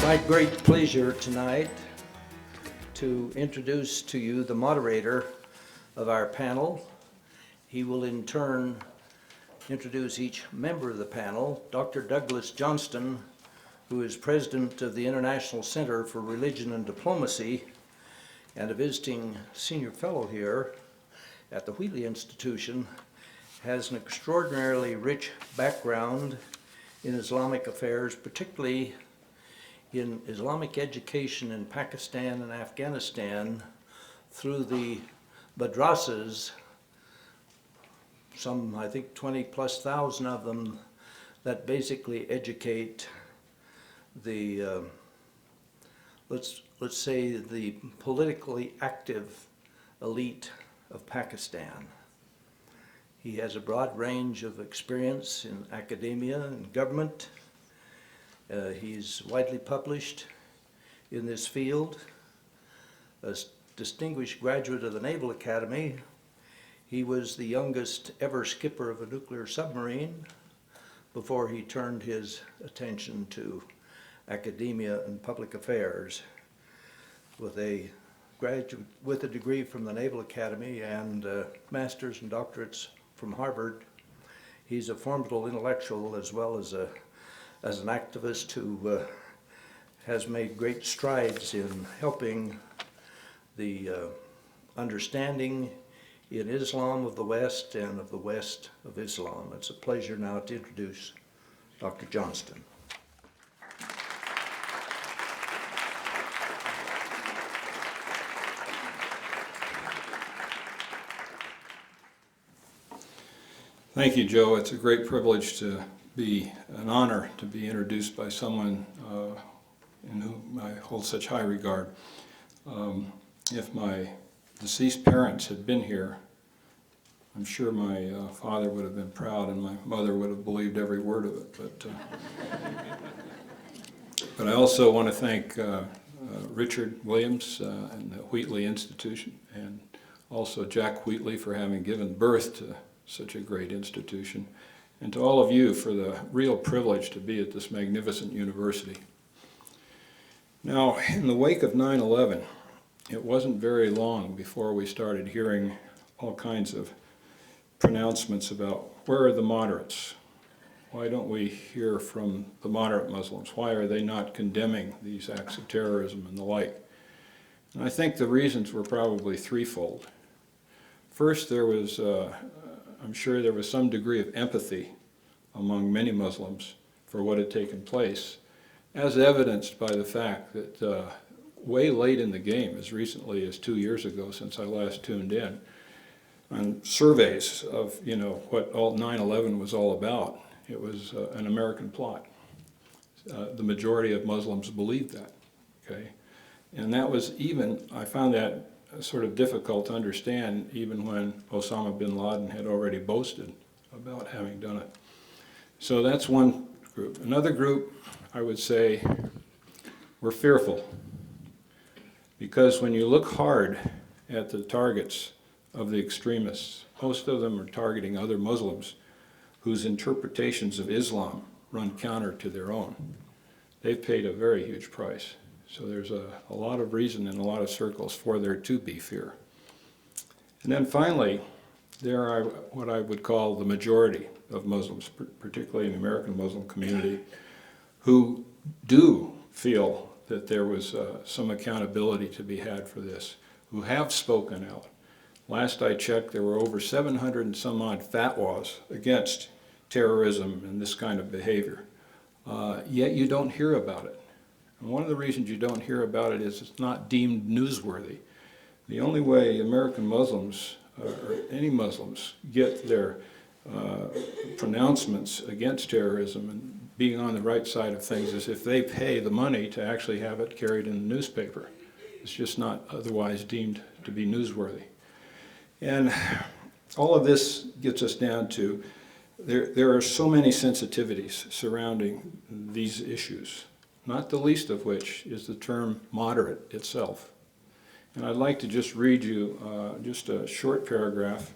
my great pleasure tonight to introduce to you the moderator of our panel. He will in turn introduce each member of the panel. Dr. Douglas Johnston, who is president of the International Center for Religion and Diplomacy and a visiting senior fellow here at the Wheatley Institution, has an extraordinarily rich background in Islamic affairs, particularly in Islamic education in Pakistan and Afghanistan through the madrasas, some I think 20,000+ of them, that basically educate the let's say the politically active elite of Pakistan. He has a broad range of experience in academia and government. He's widely published in this field. A distinguished graduate of the Naval Academy, he was the youngest ever skipper of a nuclear submarine before he turned his attention to academia and public affairs. With a degree from the Naval Academy and masters and doctorates from Harvard, he's a formidable intellectual as well as an activist who has made great strides in helping the understanding in Islam of the West and of the West of Islam. It's a pleasure now to introduce Dr. Johnston. Thank you, Joe. It's a great privilege to be an honor to be introduced by someone in whom I hold such high regard. If my deceased parents had been here, I'm sure my father would have been proud and my mother would have believed every word of it. But I also want to thank Richard Williams and the Wheatley Institution, and also Jack Wheatley for having given birth to such a great institution, and to all of you for the real privilege to be at this magnificent university. Now, in the wake of 9/11, it wasn't very long before we started hearing all kinds of pronouncements about where are the moderates? Why don't we hear from the moderate Muslims? Why are they not condemning these acts of terrorism and the like? And I think the reasons were probably threefold. First, there was I'm sure there was some degree of empathy among many Muslims for what had taken place, as evidenced by the fact that way late in the game, as recently as 2 years ago since I last tuned in, on surveys of what all 9/11 was all about, it was an American plot. The majority of Muslims believed that, okay? And that was I found that sort of difficult to understand even when Osama bin Laden had already boasted about having done it. So that's one group. Another group, I would say, were fearful. Because when you look hard at the targets of the extremists, most of them are targeting other Muslims whose interpretations of Islam run counter to their own. They've paid a very huge price. So there's a lot of reason in a lot of circles for there to be fear. And then finally, there are what I would call the majority of Muslims, particularly in the American Muslim community, who do feel that there was some accountability to be had for this, who have spoken out. Last I checked, there were over 700 and some odd fatwas against terrorism and this kind of behavior. Yet you don't hear about it. And one of the reasons you don't hear about it is it's not deemed newsworthy. The only way American Muslims, or any Muslims, get their pronouncements against terrorism and being on the right side of things is if they pay the money to actually have it carried in the newspaper. It's just not otherwise deemed to be newsworthy. And all of this gets us down to there are so many sensitivities surrounding these issues, not the least of which is the term moderate itself. And I'd like to just read you just a short paragraph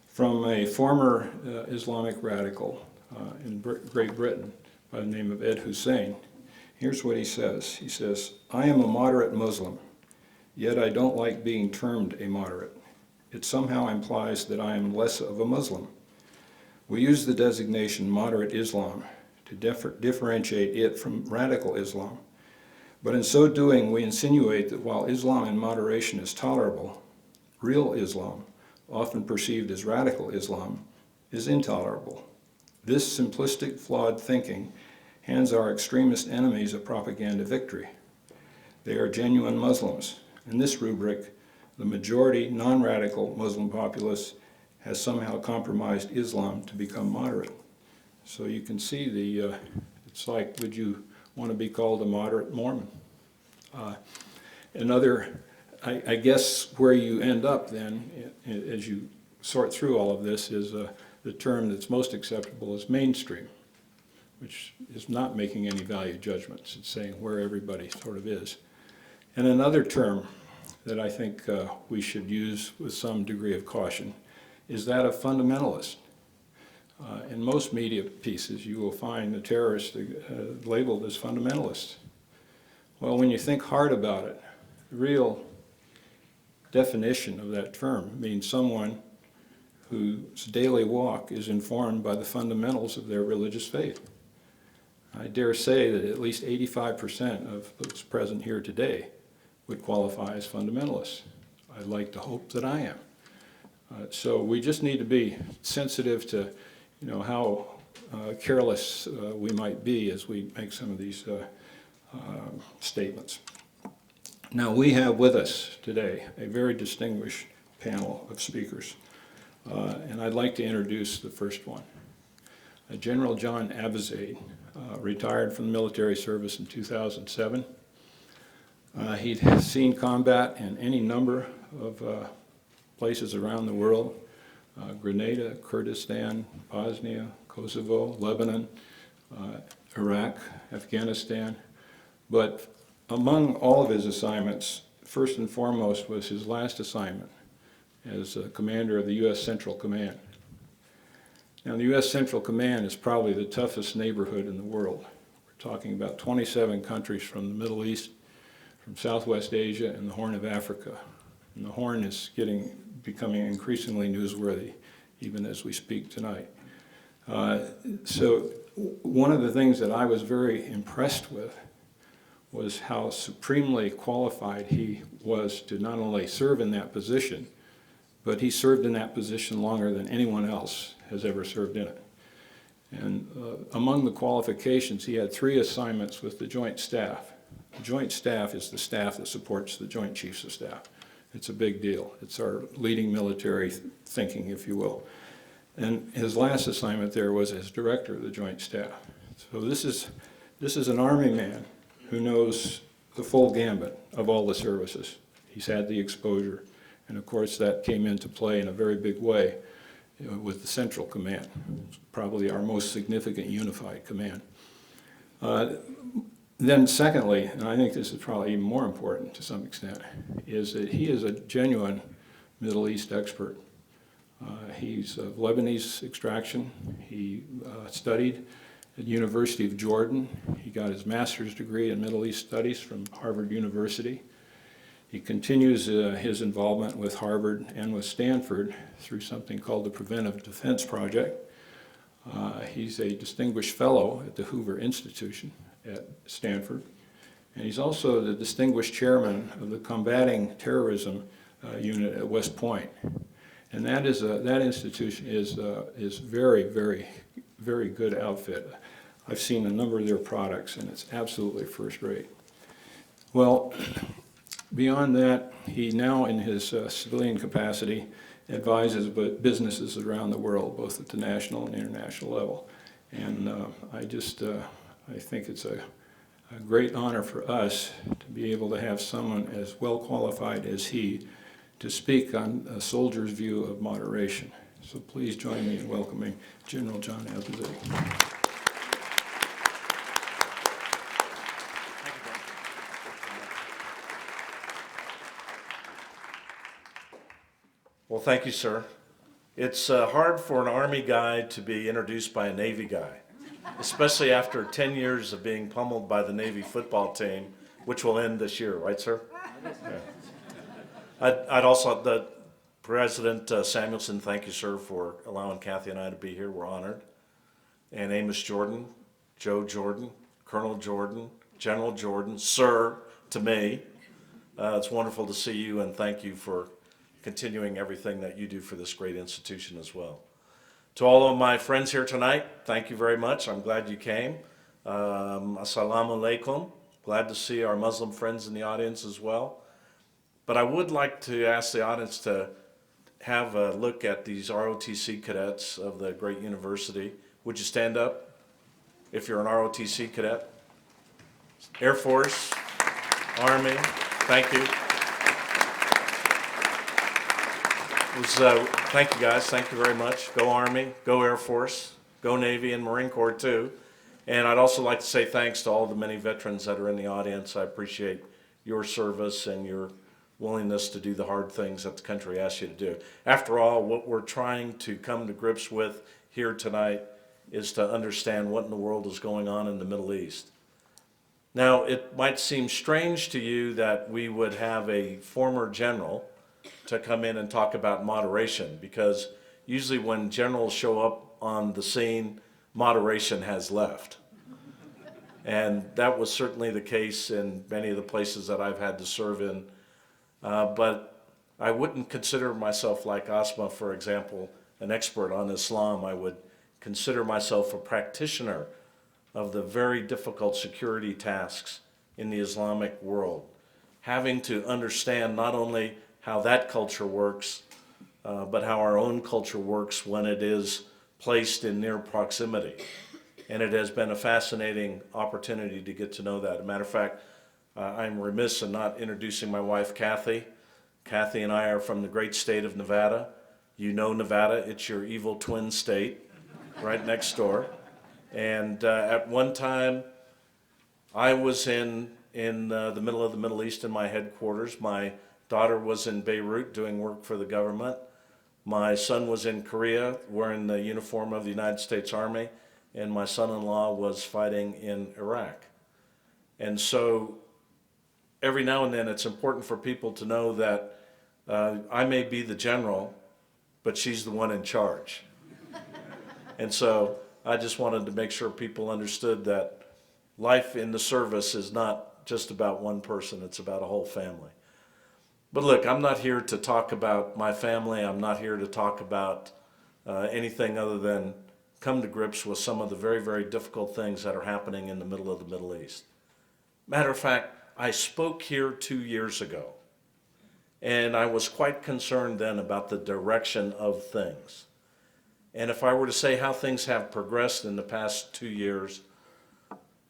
from a former Islamic radical in Great Britain by the name of Ed Hussein. Here's what he says. He says, "I am a moderate Muslim, yet I don't like being termed a moderate. It somehow implies that I am less of a Muslim. We use the designation moderate Islam to differentiate it from radical Islam. But in so doing, we insinuate that while Islam in moderation is tolerable, real Islam, often perceived as radical Islam, is intolerable. This simplistic, flawed thinking hands our extremist enemies a propaganda victory. They are genuine Muslims. In this rubric, the majority non-radical Muslim populace has somehow compromised Islam to become moderate." So you can see it's like, would you want to be called a moderate Mormon? I guess where you end up then, as you sort through all of this, is the term that's most acceptable is mainstream, which is not making any value judgments. It's saying where everybody sort of is. And another term that I think we should use with some degree of caution is that of fundamentalist. In most media pieces, you will find the terrorists labeled as fundamentalists. Well, when you think hard about it, the real definition of that term means someone whose daily walk is informed by the fundamentals of their religious faith. I dare say that at least 85% of those present here today would qualify as fundamentalists. I'd like to hope that I am. So we just need to be sensitive to, how careless we might be as we make some of these statements. Now, we have with us today a very distinguished panel of speakers, and I'd like to introduce the first one. General John Abizaid retired from the military service in 2007. He'd seen combat in any number of places around the world: Grenada, Kurdistan, Bosnia, Kosovo, Lebanon, Iraq, Afghanistan. But among all of his assignments, first and foremost was his last assignment as commander of the U.S. Central Command. Now, the U.S. Central Command is probably the toughest neighborhood in the world. We're talking about 27 countries from the Middle East, from Southwest Asia, and the Horn of Africa. And the Horn is becoming increasingly newsworthy, even as we speak tonight. So one of the things that I was very impressed with was how supremely qualified he was to not only serve in that position, but he served in that position longer than anyone else has ever served in it. And among the qualifications, he had 3 assignments with the Joint Staff. The Joint Staff is the staff that supports the Joint Chiefs of Staff. It's a big deal. It's our leading military thinking, if you will. And his last assignment there was as director of the Joint Staff. So this is an Army man who knows the full gambit of all the services. He's had the exposure. And of course, that came into play in a very big way with the Central Command. It's probably our most significant unified command. Then secondly, and I think this is probably even more important to some extent, is that he is a genuine Middle East expert. He's of Lebanese extraction. He studied at the University of Jordan. He got his master's degree in Middle East Studies from Harvard University. He continues his involvement with Harvard and with Stanford through something called the Preventive Defense Project. He's a distinguished fellow at the Hoover Institution at Stanford, and he's also the distinguished chairman of the Combating Terrorism Unit at West Point. And that institution is very, very, very good outfit. I've seen a number of their products, and it's absolutely first rate. Well, beyond that, he now, in his civilian capacity, advises businesses around the world, both at the national and international level. And I think it's a great honor for us to be able to have someone as well qualified as he to speak on a soldier's view of moderation. So please join me in welcoming General John Abizaid. Well, thank you, sir. It's hard for an Army guy to be introduced by a Navy guy. especially after 10 years of being pummeled by the Navy football team, which will end this year, right, sir? Yeah. I'd also, the President Samuelson, thank you, sir, for allowing Kathy and I to be here. We're honored. And Amos Jordan, Joe Jordan, Colonel Jordan, General Jordan, sir, to me. It's wonderful to see you, and thank you for continuing everything that you do for this great institution as well. To all of my friends here tonight, thank you very much. I'm glad you came. Assalamu alaikum. Glad to see our Muslim friends in the audience as well. But I would like to ask the audience to have a look at these ROTC cadets of the great university. Would you stand up if you're an ROTC cadet? Air Force, Army, thank you. Thank you guys, thank you very much. Go Army, go Air Force, go Navy and Marine Corps too. And I'd also like to say thanks to all the many veterans that are in the audience. I appreciate your service and your willingness to do the hard things that the country asks you to do. After all, what we're trying to come to grips with here tonight is to understand what in the world is going on in the Middle East. Now, it might seem strange to you that we would have a former general to come in and talk about moderation, because usually when generals show up on the scene, moderation has left. And that was certainly the case in many of the places that I've had to serve in. But I wouldn't consider myself, like Asma, for example, an expert on Islam. I would consider myself a practitioner of the very difficult security tasks in the Islamic world, having to understand not only how that culture works, but how our own culture works when it is placed in near proximity. And it has been a fascinating opportunity to get to know that. As a matter of fact, I'm remiss in not introducing my wife, Kathy. Kathy and I are from the great state of Nevada. You know Nevada, it's your evil twin state, right next door. And at one time, I was in the middle of the Middle East in my headquarters. My daughter was in Beirut doing work for the government. My son was in Korea wearing the uniform of the United States Army, and my son-in-law was fighting in Iraq. And so every now and then it's important for people to know that I may be the general, but she's the one in charge. And so I just wanted to make sure people understood that life in the service is not just about one person, it's about a whole family. But look, I'm not here to talk about my family. I'm not here to talk about anything other than come to grips with some of the very, very difficult things that are happening in the middle of the Middle East. Matter of fact, I spoke here 2 years ago, and I was quite concerned then about the direction of things. And if I were to say how things have progressed in the past 2 years,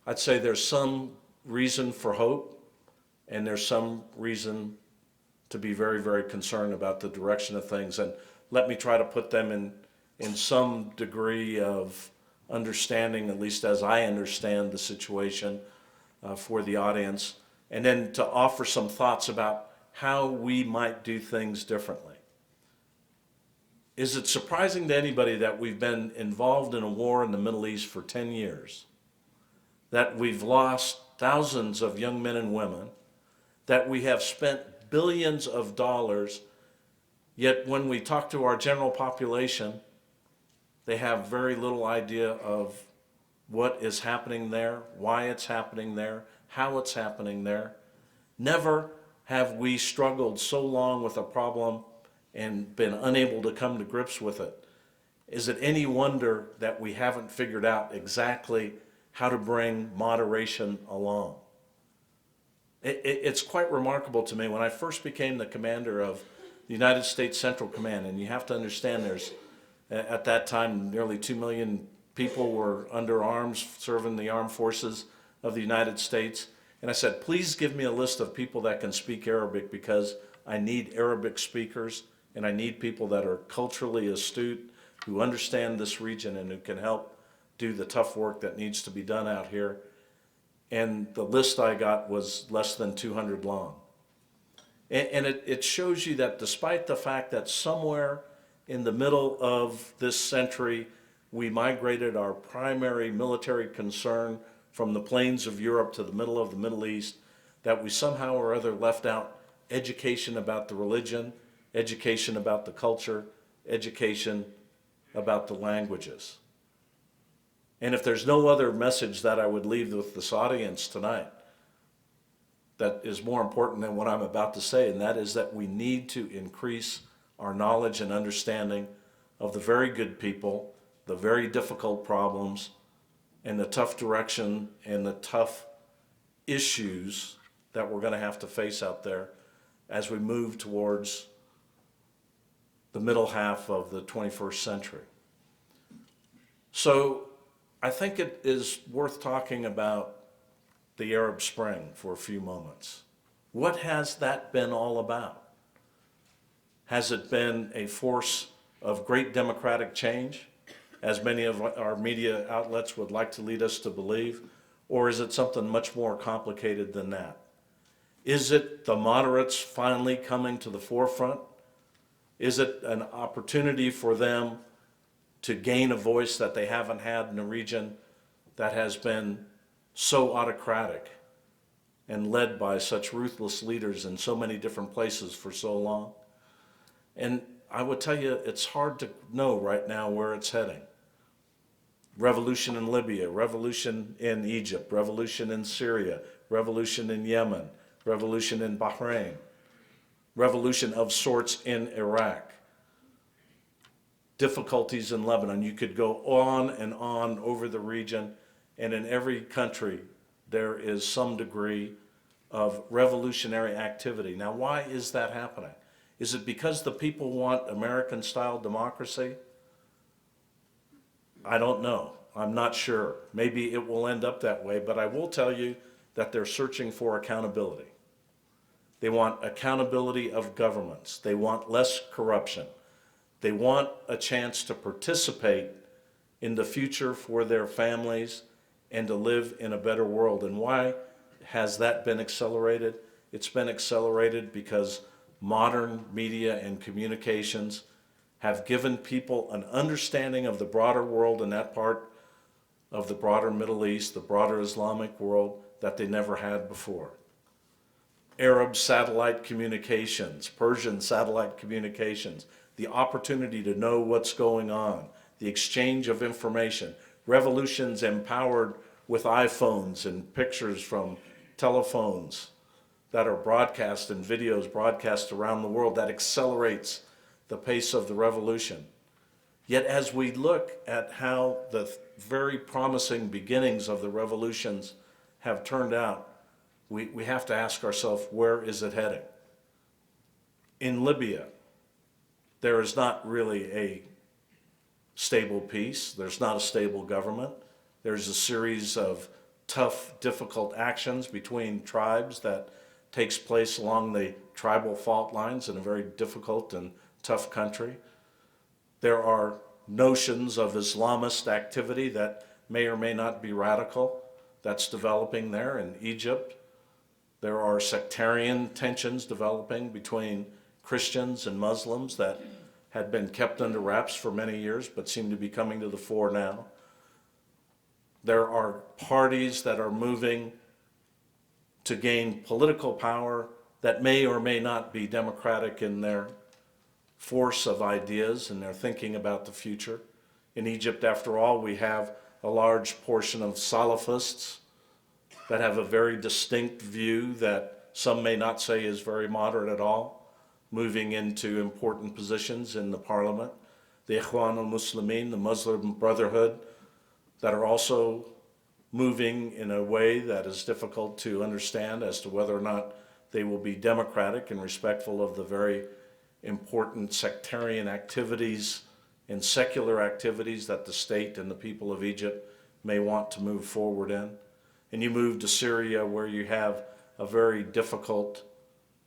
I'd say there's some reason for hope, and there's some reason to be very, very concerned about the direction of things. And let me try to put them in some degree of understanding, at least as I understand the situation for the audience, and then to offer some thoughts about how we might do things differently. Is it surprising to anybody that we've been involved in a war in the Middle East for 10 years, that we've lost thousands of young men and women, that we have spent billions of dollars, yet when we talk to our general population, they have very little idea of what is happening there, why it's happening there, how it's happening there. Never have we struggled so long with a problem and been unable to come to grips with it. Is it any wonder that we haven't figured out exactly how to bring moderation along? It's quite remarkable to me. When I first became the commander of the United States Central Command, and you have to understand there's, at that time, nearly 2 million people were under arms serving the armed forces of the United States. And I said, please give me a list of people that can speak Arabic, because I need Arabic speakers, and I need people that are culturally astute, who understand this region and who can help do the tough work that needs to be done out here. And the list I got was less than 200 long. And it shows you that despite the fact that somewhere in the middle of this century, we migrated our primary military concern from the plains of Europe to the middle of the Middle East, that we somehow or other left out education about the religion, education about the culture, education about the languages. And if there's no other message that I would leave with this audience tonight that is more important than what I'm about to say, and that is that we need to increase our knowledge and understanding of the very good people, the very difficult problems, and the tough direction and the tough issues that we're going to have to face out there as we move towards the middle half of the 21st century. So I think it is worth talking about the Arab Spring for a few moments. What has that been all about? Has it been a force of great democratic change, as many of our media outlets would like to lead us to believe, or is it something much more complicated than that? Is it the moderates finally coming to the forefront? Is it an opportunity for them to gain a voice that they haven't had in a region that has been so autocratic and led by such ruthless leaders in so many different places for so long? And I would tell you, it's hard to know right now where it's heading. Revolution in Libya, revolution in Egypt, revolution in Syria, revolution in Yemen, revolution in Bahrain, revolution of sorts in Iraq, difficulties in Lebanon. You could go on and on over the region, and in every country there is some degree of revolutionary activity. Now, why is that happening? Is it because the people want American-style democracy? I don't know. I'm not sure. Maybe it will end up that way, but I will tell you that they're searching for accountability. They want accountability of governments. They want less corruption. They want a chance to participate in the future for their families and to live in a better world. And why has that been accelerated? It's been accelerated because modern media and communications have given people an understanding of the broader world in that part of the broader Middle East, the broader Islamic world, that they never had before. Arab satellite communications, Persian satellite communications, the opportunity to know what's going on, the exchange of information, revolutions empowered with iPhones and pictures from telephones that are broadcast and videos broadcast around the world, that accelerates the pace of the revolution. Yet as we look at how the very promising beginnings of the revolutions have turned out, we have to ask ourselves, where is it heading? In Libya, there is not really a stable peace. There's not a stable government. There's a series of tough, difficult actions between tribes that takes place along the tribal fault lines in a very difficult and tough country. There are notions of Islamist activity that may or may not be radical that's developing there in Egypt. There are sectarian tensions developing between Christians and Muslims that had been kept under wraps for many years but seem to be coming to the fore now. There are parties that are moving to gain political power that may or may not be democratic in their force of ideas and their thinking about the future. In Egypt, after all, we have a large portion of Salafists that have a very distinct view that some may not say is very moderate at all, moving into important positions in the parliament. The Ikhwan al-Muslimin, the Muslim Brotherhood, that are also moving in a way that is difficult to understand as to whether or not they will be democratic and respectful of the very important sectarian activities and secular activities that the state and the people of Egypt may want to move forward in. And you move to Syria, where you have a very difficult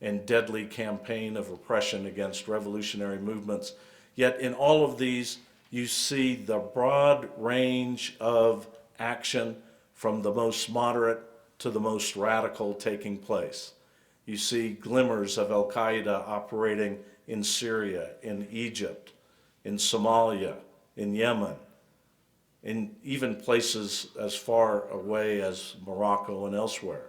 and deadly campaign of repression against revolutionary movements. Yet in all of these, you see the broad range of action from the most moderate to the most radical taking place. You see glimmers of Al-Qaeda operating in Syria, in Egypt, in Somalia, in Yemen, in even places as far away as Morocco and elsewhere.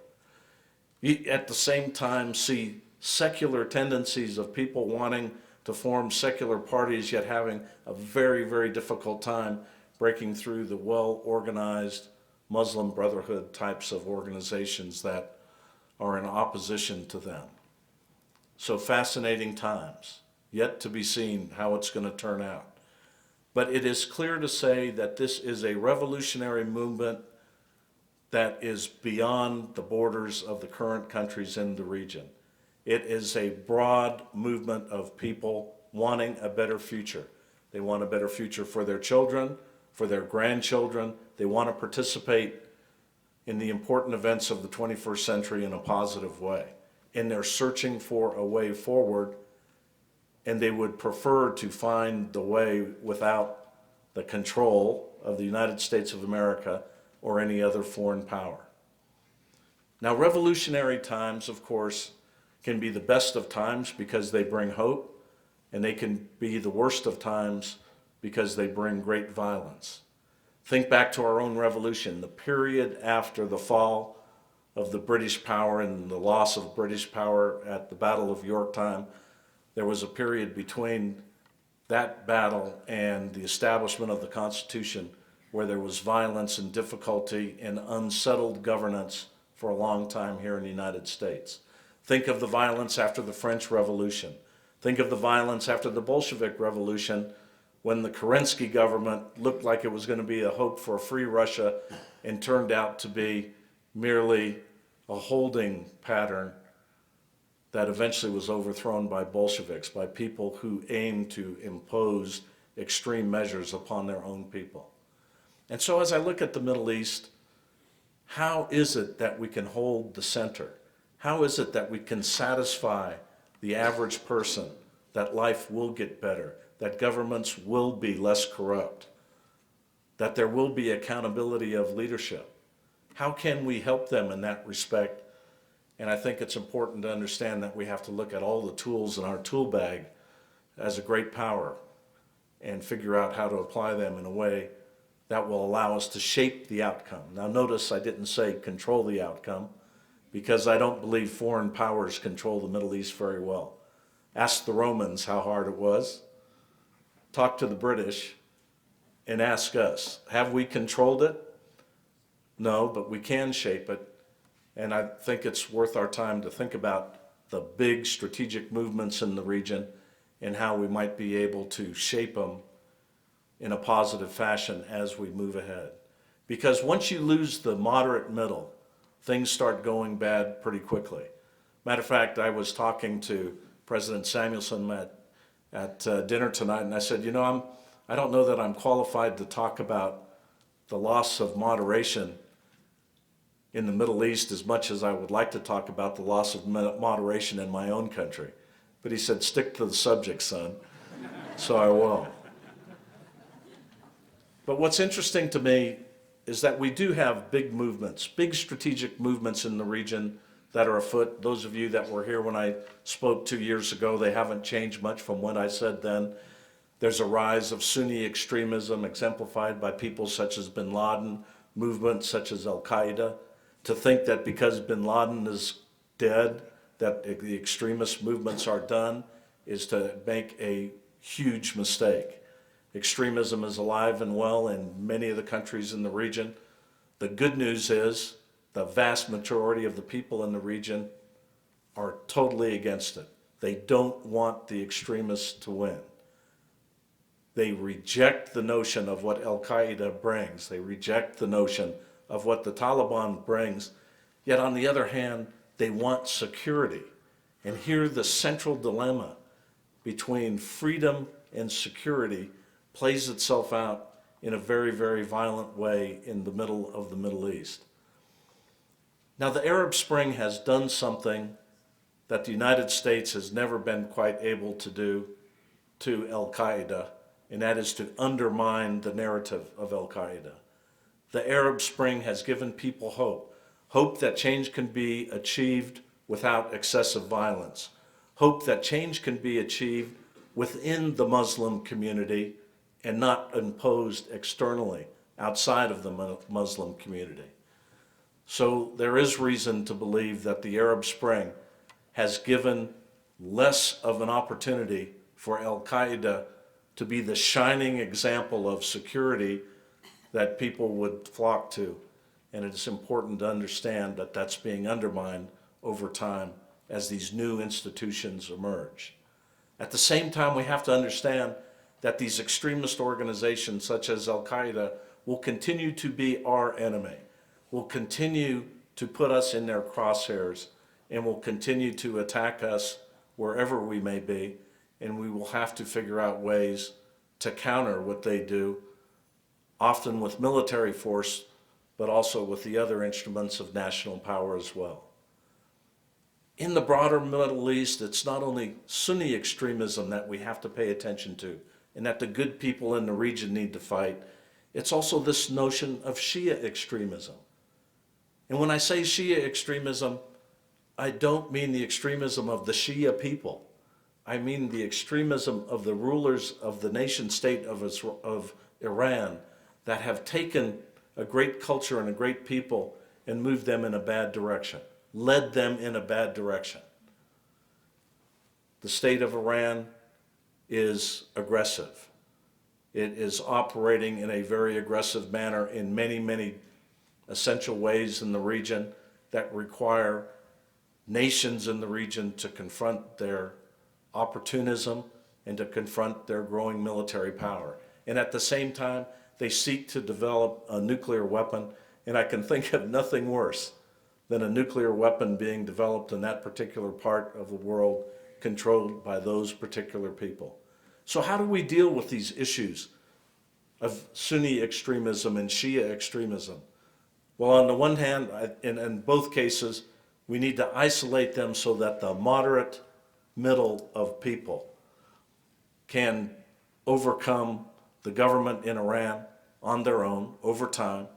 You, at the same time, see secular tendencies of people wanting to form secular parties, yet having a very, very difficult time breaking through the well-organized Muslim Brotherhood types of organizations that are in opposition to them. So fascinating times, yet to be seen how it's going to turn out. But it is clear to say that this is a revolutionary movement that is beyond the borders of the current countries in the region. It is a broad movement of people wanting a better future. They want a better future for their children, for their grandchildren. They want to participate in the important events of the 21st century in a positive way. And they're searching for a way forward, and they would prefer to find the way without the control of the United States of America or any other foreign power. Now, revolutionary times, of course, can be the best of times because they bring hope, and they can be the worst of times because they bring great violence. Think back to our own revolution, the period after the fall of the British power and the loss of British power at the Battle of Yorktown. There was a period between that battle and the establishment of the Constitution where there was violence and difficulty and unsettled governance for a long time here in the United States. Think of the violence after the French Revolution. Think of the violence after the Bolshevik Revolution, when the Kerensky government looked like it was going to be a hope for a free Russia and turned out to be merely a holding pattern that eventually was overthrown by Bolsheviks, by people who aimed to impose extreme measures upon their own people. And so as I look at the Middle East, how is it that we can hold the center? How is it that we can satisfy the average person that life will get better, that governments will be less corrupt, that there will be accountability of leadership? How can we help them in that respect? And I think it's important to understand that we have to look at all the tools in our tool bag as a great power and figure out how to apply them in a way that will allow us to shape the outcome. Now notice I didn't say control the outcome, because I don't believe foreign powers control the Middle East very well. Ask the Romans how hard it was. Talk to the British and ask us, have we controlled it? No, but we can shape it. And I think it's worth our time to think about the big strategic movements in the region and how we might be able to shape them in a positive fashion as we move ahead. Because once you lose the moderate middle, things start going bad pretty quickly. Matter of fact, I was talking to President Samuelson at dinner tonight, and I said, you know, I don't know that I'm qualified to talk about the loss of moderation in the Middle East as much as I would like to talk about the loss of moderation in my own country. But he said, stick to the subject, son. So I will. But what's interesting to me is that we do have big movements, big strategic movements in the region that are afoot. Those of you that were here when I spoke 2 years ago, they haven't changed much from what I said then. There's a rise of Sunni extremism exemplified by people such as bin Laden, movements such as Al-Qaeda. To think that because bin Laden is dead, that the extremist movements are done, is to make a huge mistake. Extremism is alive and well in many of the countries in the region. The good news is the vast majority of the people in the region are totally against it. They don't want the extremists to win. They reject the notion of what Al-Qaeda brings. They reject the notion of what the Taliban brings. Yet on the other hand, they want security. And here the central dilemma between freedom and security plays itself out in a very, very violent way in the middle of the Middle East. Now, the Arab Spring has done something that the United States has never been quite able to do to Al-Qaeda, and that is to undermine the narrative of Al-Qaeda. The Arab Spring has given people hope, hope that change can be achieved without excessive violence, hope that change can be achieved within the Muslim community and not imposed externally outside of the Muslim community. So there is reason to believe that the Arab Spring has given less of an opportunity for Al-Qaeda to be the shining example of security that people would flock to. And it is important to understand that that's being undermined over time as these new institutions emerge. At the same time, we have to understand that these extremist organizations such as Al-Qaeda will continue to be our enemy, will continue to put us in their crosshairs, and will continue to attack us wherever we may be, and we will have to figure out ways to counter what they do, often with military force, but also with the other instruments of national power as well. In the broader Middle East, it's not only Sunni extremism that we have to pay attention to, and that the good people in the region need to fight. It's also this notion of Shia extremism. And when I say Shia extremism, I don't mean the extremism of the Shia people. I mean the extremism of the rulers of the nation state of Iran that have taken a great culture and a great people and moved them in a bad direction, led them in a bad direction. The state of Iran is aggressive. It is operating in a very aggressive manner in many, many essential ways in the region that require nations in the region to confront their opportunism and to confront their growing military power. And at the same time, they seek to develop a nuclear weapon, and I can think of nothing worse than a nuclear weapon being developed in that particular part of the world controlled by those particular people. So how do we deal with these issues of Sunni extremism and Shia extremism? Well, on the one hand, in both cases, we need to isolate them so that the moderate middle of people can overcome the government in Iran on their own over time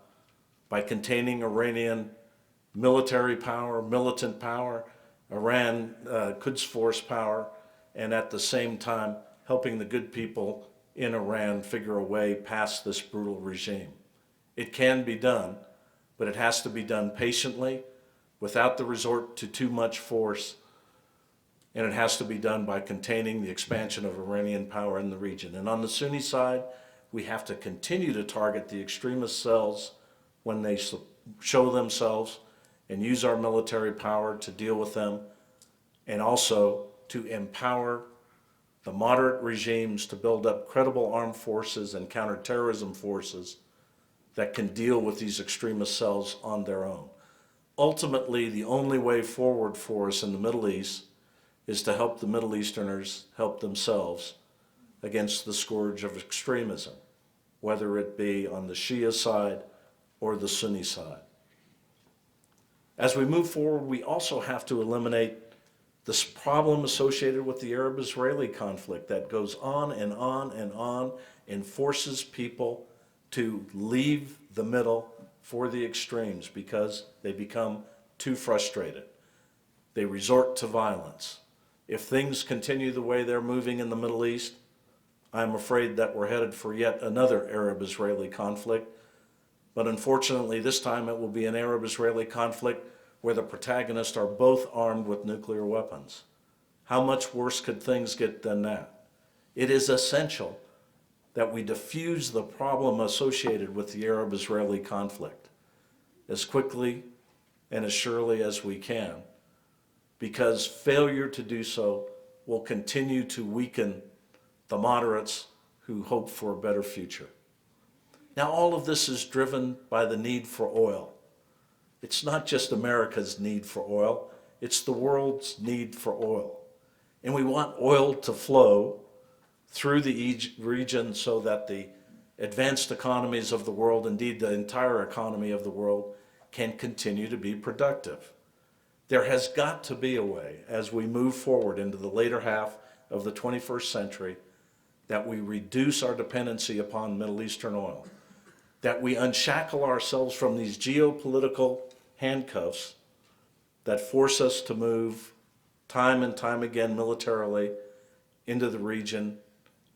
by containing Iranian military power, militant power, Iran Quds Force power, and at the same time helping the good people in Iran figure a way past this brutal regime. It can be done, but it has to be done patiently, without the resort to too much force, and it has to be done by containing the expansion of Iranian power in the region. And on the Sunni side, we have to continue to target the extremist cells when they show themselves and use our military power to deal with them, and also to empower the moderate regimes to build up credible armed forces and counterterrorism forces that can deal with these extremist cells on their own. Ultimately, the only way forward for us in the Middle East is to help the Middle Easterners help themselves against the scourge of extremism, whether it be on the Shia side or the Sunni side. As we move forward, we also have to eliminate this problem associated with the Arab-Israeli conflict that goes on and on and on and forces people to leave the middle for the extremes because they become too frustrated. They resort to violence. If things continue the way they're moving in the Middle East, I'm afraid that we're headed for yet another Arab-Israeli conflict. But unfortunately, this time it will be an Arab-Israeli conflict where the protagonists are both armed with nuclear weapons. How much worse could things get than that? It is essential that we diffuse the problem associated with the Arab-Israeli conflict as quickly and as surely as we can, because failure to do so will continue to weaken the moderates who hope for a better future. Now, all of this is driven by the need for oil. It's not just America's need for oil, it's the world's need for oil. And we want oil to flow through the region so that the advanced economies of the world, indeed the entire economy of the world, can continue to be productive. There has got to be a way, as we move forward into the later half of the 21st century, that we reduce our dependency upon Middle Eastern oil, that we unshackle ourselves from these geopolitical handcuffs that force us to move time and time again militarily into the region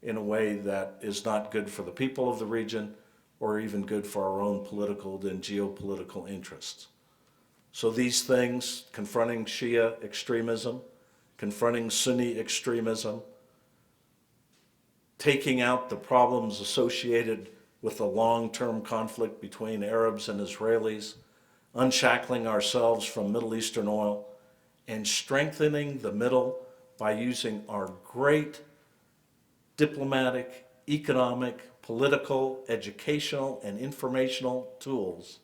in a way that is not good for the people of the region or even good for our own political and geopolitical interests. So these things, confronting Shia extremism, confronting Sunni extremism, taking out the problems associated with the long-term conflict between Arabs and Israelis, unshackling ourselves from Middle Eastern oil, and strengthening the middle by using our great diplomatic, economic, political, educational, and informational tools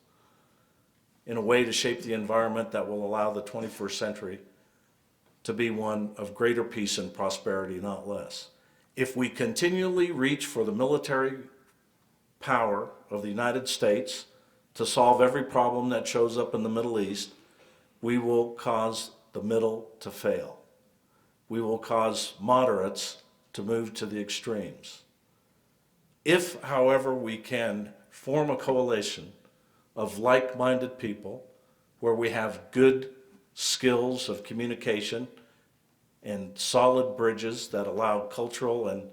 in a way to shape the environment that will allow the 21st century to be one of greater peace and prosperity, not less. If we continually reach for the military power of the United States to solve every problem that shows up in the Middle East, we will cause the middle to fail. We will cause moderates to move to the extremes. If, however, we can form a coalition of like-minded people where we have good skills of communication and solid bridges that allow cultural and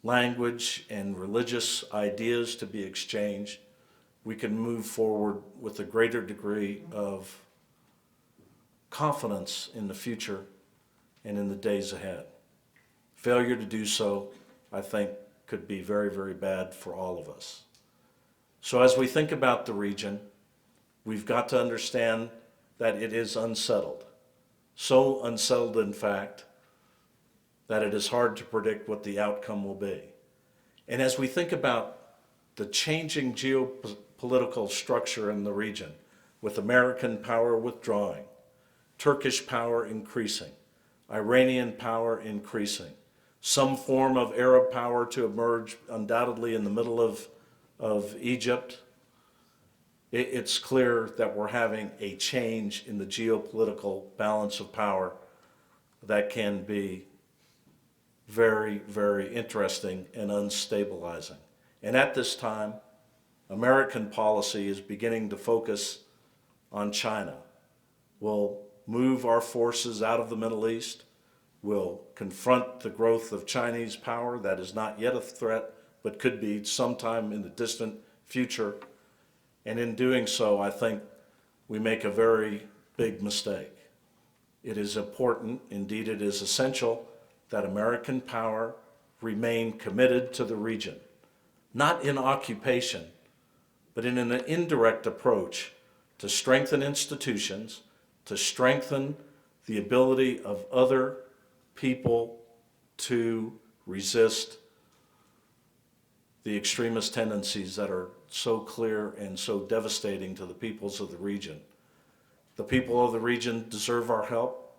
language and religious ideas to be exchanged, we can move forward with a greater degree of confidence in the future and in the days ahead. Failure to do so, I think, could be very, very bad for all of us. So as we think about the region, we've got to understand that it is unsettled. So unsettled, in fact, that it is hard to predict what the outcome will be. And as we think about the changing geopolitical structure in the region, with American power withdrawing, Turkish power increasing, Iranian power increasing, some form of Arab power to emerge undoubtedly in the middle of Egypt, it's clear that we're having a change in the geopolitical balance of power that can be very, very interesting and unstabilizing. And at this time, American policy is beginning to focus on China. We'll move our forces out of the Middle East. We'll confront the growth of Chinese power that is not yet a threat, but could be sometime in the distant future. And in doing so, I think we make a very big mistake. It is important, indeed it is essential, that American power remain committed to the region, not in occupation, but in an indirect approach to strengthen institutions, to strengthen the ability of other people to resist the extremist tendencies that are so clear and so devastating to the peoples of the region. The people of the region deserve our help.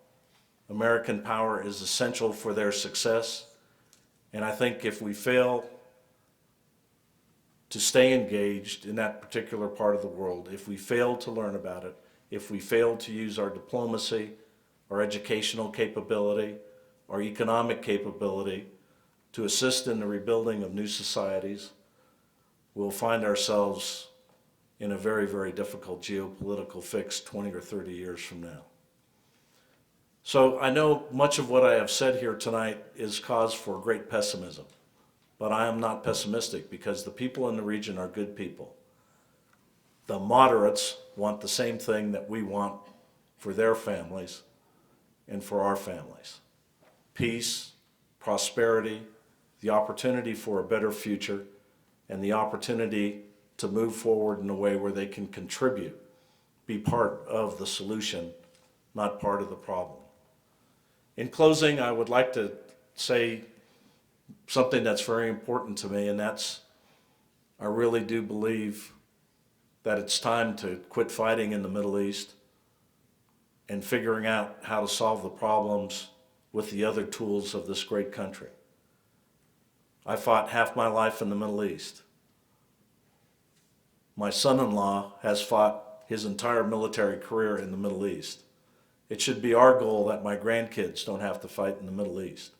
American power is essential for their success. And I think if we fail to stay engaged in that particular part of the world, if we fail to learn about it, if we fail to use our diplomacy, our educational capability, our economic capability to assist in the rebuilding of new societies, we'll find ourselves in a very, very difficult geopolitical fix 20 or 30 years from now. So I know much of what I have said here tonight is cause for great pessimism, but I am not pessimistic because the people in the region are good people. The moderates want the same thing that we want for their families and for our families: peace, prosperity, the opportunity for a better future, and the opportunity to move forward in a way where they can contribute, be part of the solution, not part of the problem. In closing, I would like to say something that's very important to me, and that's I really do believe that it's time to quit fighting in the Middle East and figuring out how to solve the problems with the other tools of this great country. I fought half my life in the Middle East. My son-in-law has fought his entire military career in the Middle East. It should be our goal that my grandkids don't have to fight in the Middle East.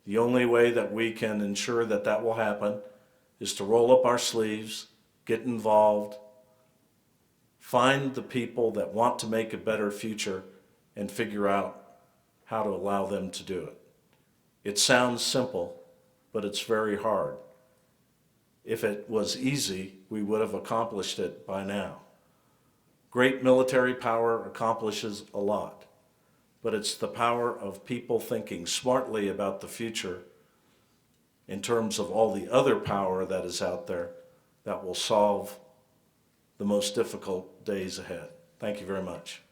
The only way that we can ensure that that will happen is to roll up our sleeves, get involved, find the people that want to make a better future, and figure out how to allow them to do it. It sounds simple, but it's very hard. If it was easy, we would have accomplished it by now. Great military power accomplishes a lot, but it's the power of people thinking smartly about the future in terms of all the other power that is out there that will solve the most difficult days ahead. Thank you very much.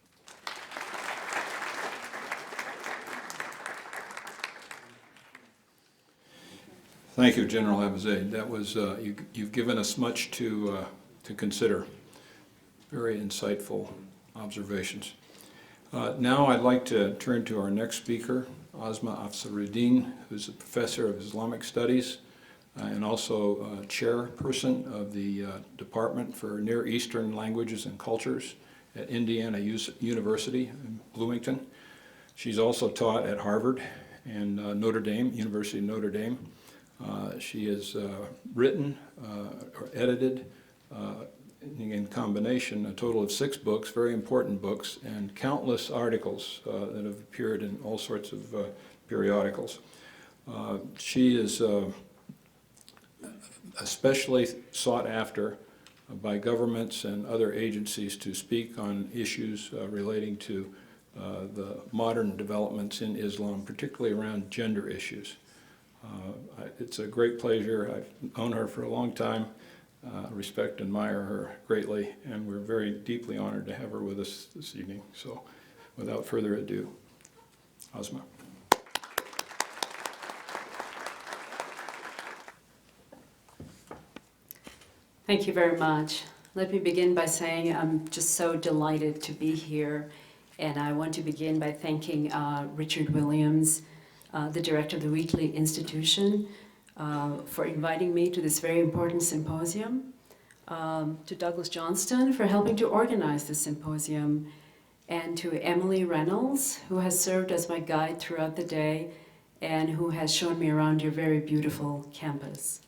Thank you, General Abizaid. That was, you've given us much to consider. Very insightful observations. Now I'd like to turn to our next speaker, Asma Afsaruddin, who's a professor of Islamic Studies and also chairperson of the Department for Near Eastern Languages and Cultures at Indiana University in Bloomington. She's also taught at Harvard and Notre Dame, University of Notre Dame. She has written or edited in combination a total of 6 books, very important books, and countless articles that have appeared in all sorts of periodicals. She is especially sought after by governments and other agencies to speak on issues relating to the modern developments in Islam, particularly around gender issues. It's a great pleasure. I've known her for a long time, respect and admire her greatly, and we're very deeply honored to have her with us this evening. So without further ado, Asma. Thank you very much. Let me begin by saying I'm just so delighted to be here, and I want to begin by thanking Richard Williams, the director of the Wheatley Institution, for inviting me to this very important symposium, to Douglas Johnston for helping to organize this symposium, and to Emily Reynolds, who has served as my guide throughout the day and who has shown me around your very beautiful campus.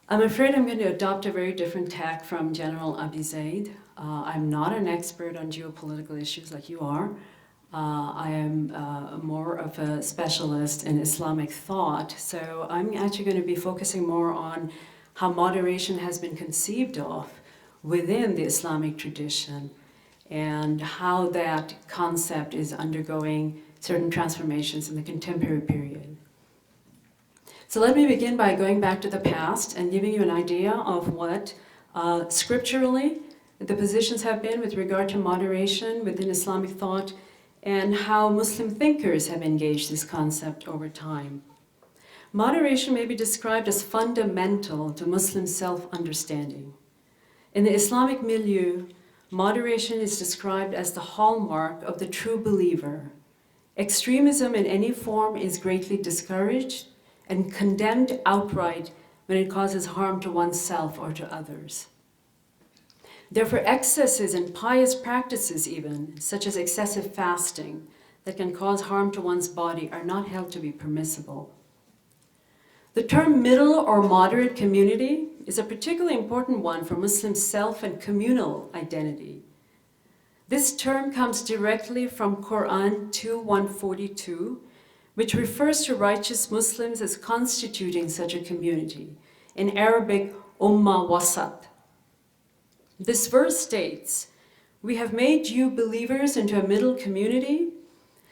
I'm afraid I'm going to adopt a very different tack from General Abizaid. I'm not an expert on geopolitical issues like you are. I am more of a specialist in Islamic thought, so I'm actually going to be focusing more on how moderation has been conceived of within the Islamic tradition and how that concept is undergoing certain transformations in the contemporary period. So let me begin by going back to the past and giving you an idea of what scripturally the positions have been with regard to moderation within Islamic thought and how Muslim thinkers have engaged this concept over time. Moderation may be described as fundamental to Muslim self-understanding. In the Islamic milieu, moderation is described as the hallmark of the true believer. Extremism in any form is greatly discouraged and condemned outright when it causes harm to oneself or to others. Therefore, excesses in pious practices even, such as excessive fasting, that can cause harm to one's body are not held to be permissible. The term middle or moderate community is a particularly important one for Muslim self and communal identity. This term comes directly from Quran 2:142, which refers to righteous Muslims as constituting such a community, in Arabic, Ummah Wasat. This verse states, "We have made you believers into a middle community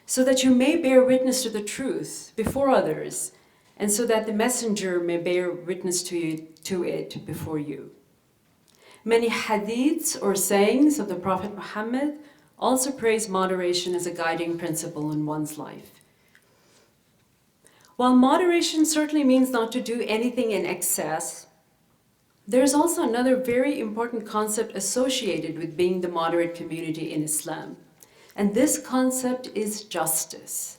so that you may bear witness to the truth before others, and so that the messenger may bear witness to it before you." Many hadiths or sayings of the Prophet Muhammad also praise moderation as a guiding principle in one's life. While moderation certainly means not to do anything in excess, there's also another very important concept associated with being the moderate community in Islam, and this concept is justice.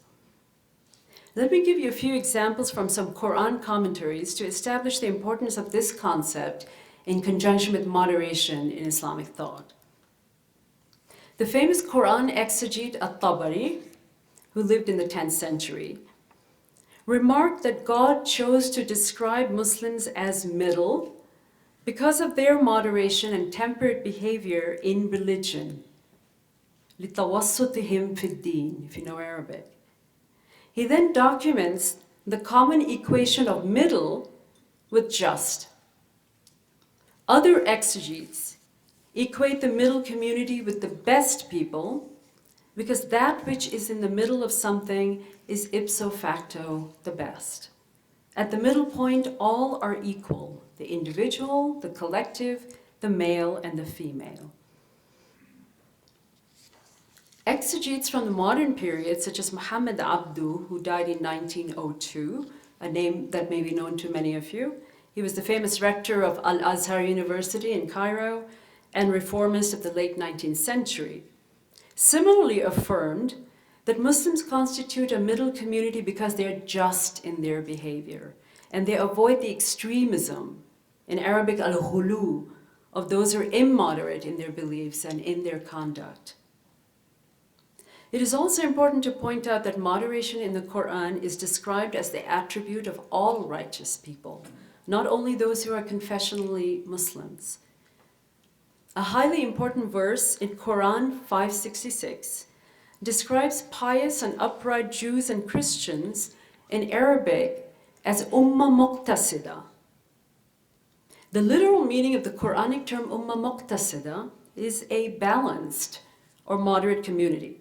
Let me give you a few examples from some Quran commentaries to establish the importance of this concept in conjunction with moderation in Islamic thought. The famous Quran exegete At-Tabari, who lived in the 10th century, remarked that God chose to describe Muslims as middle because of their moderation and temperate behavior in religion. لِتَوَسُّطِهِمْ فِي الدِّينِ, if you know Arabic. He then documents the common equation of middle with just. Other exegetes equate the middle community with the best people because that which is in the middle of something is ipso facto the best. At the middle point, all are equal, the individual, the collective, the male, and the female. Exegetes from the modern period, such as Muhammad Abdu, who died in 1902, a name that may be known to many of you. He was the famous rector of Al-Azhar University in Cairo and reformist of the late 19th century. Similarly affirmed that Muslims constitute a middle community because they're just in their behavior and they avoid the extremism, in Arabic al-ghulu, of those who are immoderate in their beliefs and in their conduct. It is also important to point out that moderation in the Quran is described as the attribute of all righteous people, not only those who are confessionally Muslims. A highly important verse in Quran 566 describes pious and upright Jews and Christians in Arabic as Ummah Muqtasida. The literal meaning of the Quranic term Ummah Muqtasida is a balanced or moderate community,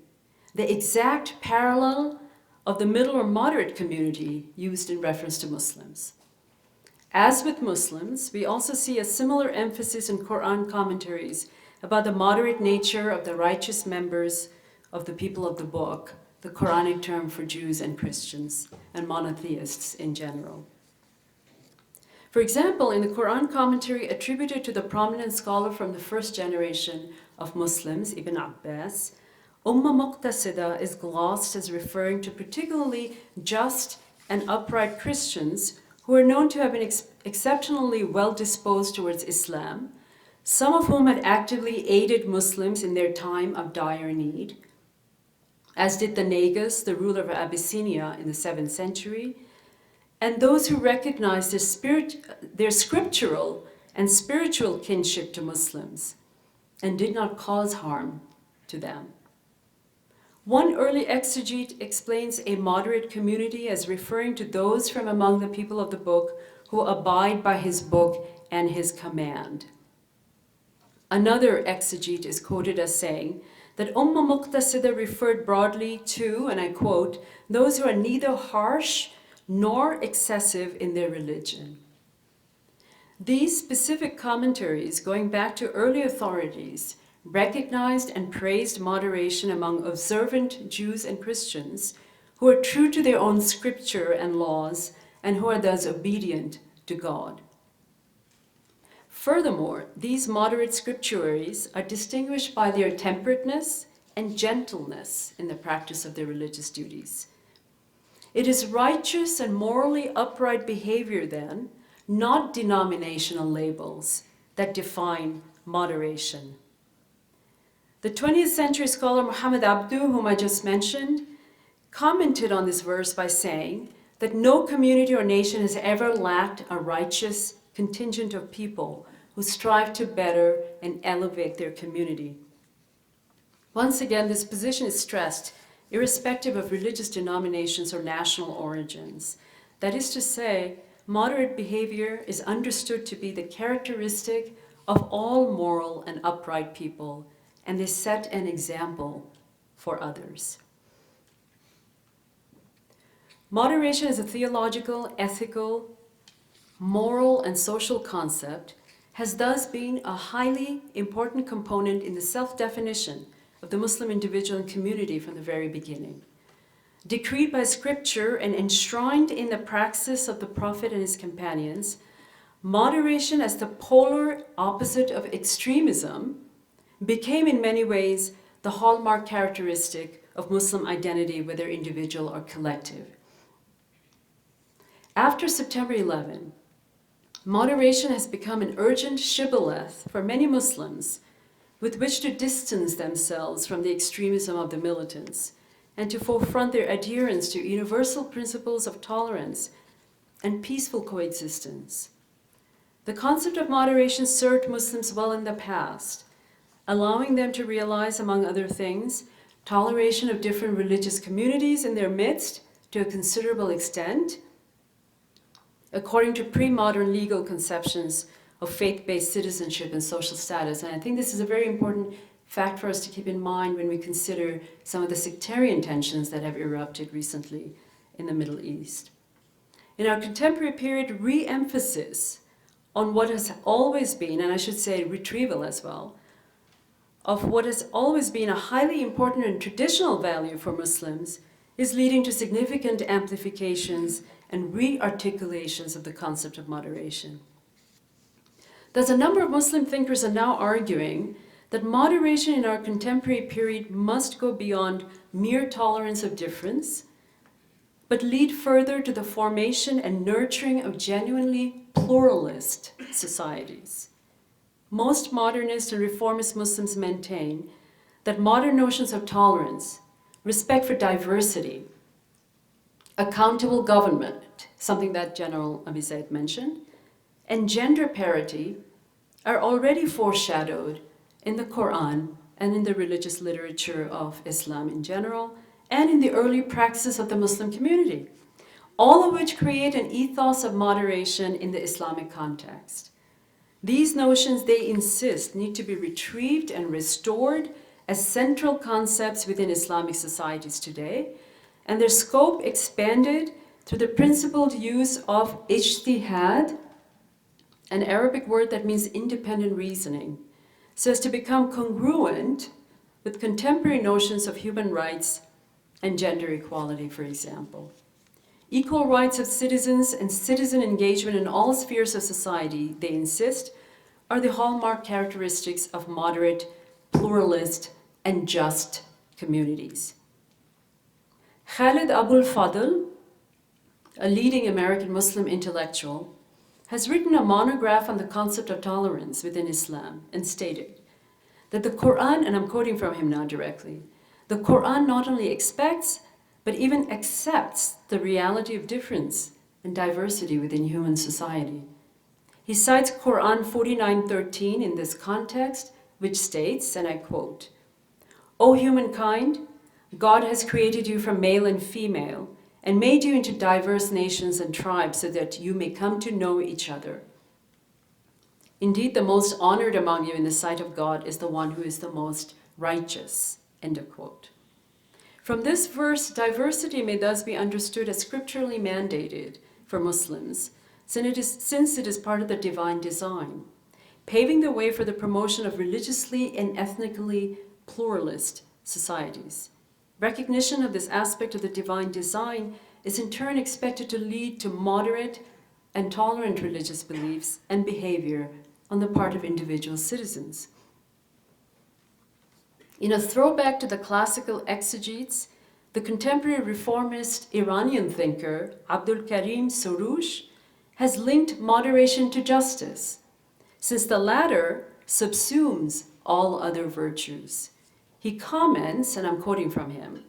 the exact parallel of the middle or moderate community used in reference to Muslims. As with Muslims, we also see a similar emphasis in Quran commentaries about the moderate nature of the righteous members of the people of the book, the Quranic term for Jews and Christians and monotheists in general. For example, in the Quran commentary attributed to the prominent scholar from the first generation of Muslims, Ibn Abbas, Ummah Muqtasida is glossed as referring to particularly just and upright Christians who are known to have been exceptionally well disposed towards Islam, some of whom had actively aided Muslims in their time of dire need, as did the Negus, the ruler of Abyssinia in the 7th century, and those who recognized their scriptural and spiritual kinship to Muslims and did not cause harm to them. One early exegete explains a moderate community as referring to those from among the people of the book who abide by his book and his command. Another exegete is quoted as saying that Ummah Muqtasida referred broadly to, and I quote, those who are neither harsh nor excessive in their religion. These specific commentaries, going back to early authorities, recognized and praised moderation among observant Jews and Christians who are true to their own scripture and laws and who are thus obedient to God. Furthermore, these moderate scripturaries are distinguished by their temperateness and gentleness in the practice of their religious duties. It is righteous and morally upright behavior then, not denominational labels, that define moderation. The 20th century scholar Muhammad Abdu, whom I just mentioned, commented on this verse by saying that no community or nation has ever lacked a righteous contingent of people who strive to better and elevate their community. Once again, this position is stressed irrespective of religious denominations or national origins. That is to say, moderate behavior is understood to be the characteristic of all moral and upright people, and they set an example for others. Moderation as a theological, ethical, moral, and social concept has thus been a highly important component in the self-definition of the Muslim individual and community from the very beginning. Decreed by Scripture and enshrined in the praxis of the Prophet and his companions, moderation as the polar opposite of extremism became in many ways the hallmark characteristic of Muslim identity, whether individual or collective. After September 11, moderation has become an urgent shibboleth for many Muslims with which to distance themselves from the extremism of the militants and to forefront their adherence to universal principles of tolerance and peaceful coexistence. The concept of moderation served Muslims well in the past, allowing them to realize, among other things, toleration of different religious communities in their midst to a considerable extent, according to pre-modern legal conceptions of faith-based citizenship and social status. And I think this is a very important fact for us to keep in mind when we consider some of the sectarian tensions that have erupted recently in the Middle East. In our contemporary period, re-emphasis on what has always been, and I should say retrieval as well, of what has always been a highly important and traditional value for Muslims is leading to significant amplifications and re-articulations of the concept of moderation. Thus, a number of Muslim thinkers are now arguing that moderation in our contemporary period must go beyond mere tolerance of difference, but lead further to the formation and nurturing of genuinely pluralist societies. Most modernist and reformist Muslims maintain that modern notions of tolerance, respect for diversity, accountable government, something that General Abizaid mentioned, and gender parity are already foreshadowed in the Quran and in the religious literature of Islam in general, and in the early practices of the Muslim community, all of which create an ethos of moderation in the Islamic context. These notions, they insist, need to be retrieved and restored as central concepts within Islamic societies today, and their scope expanded through the principled use of ijtihad, an Arabic word that means independent reasoning, so as to become congruent with contemporary notions of human rights and gender equality, for example. Equal rights of citizens and citizen engagement in all spheres of society, they insist, are the hallmark characteristics of moderate, pluralist, and just communities. Khalid Abul Fadl, a leading American Muslim intellectual, has written a monograph on the concept of tolerance within Islam and stated that the Quran, and I'm quoting from him now directly, the Quran not only expects, but even accepts the reality of difference and diversity within human society. He cites Quran 49:13 in this context, which states, and I quote, "O humankind, God has created you from male and female and made you into diverse nations and tribes so that you may come to know each other. Indeed, the most honored among you in the sight of God is the one who is the most righteous." End of quote. From this verse, diversity may thus be understood as scripturally mandated for Muslims, since it is part of the divine design, paving the way for the promotion of religiously and ethnically pluralist societies. Recognition of this aspect of the divine design is in turn expected to lead to moderate and tolerant religious beliefs and behavior on the part of individual citizens. In a throwback to the classical exegetes, the contemporary reformist Iranian thinker Abdul Karim Soroush has linked moderation to justice, since the latter subsumes all other virtues. He comments, and I'm quoting from him,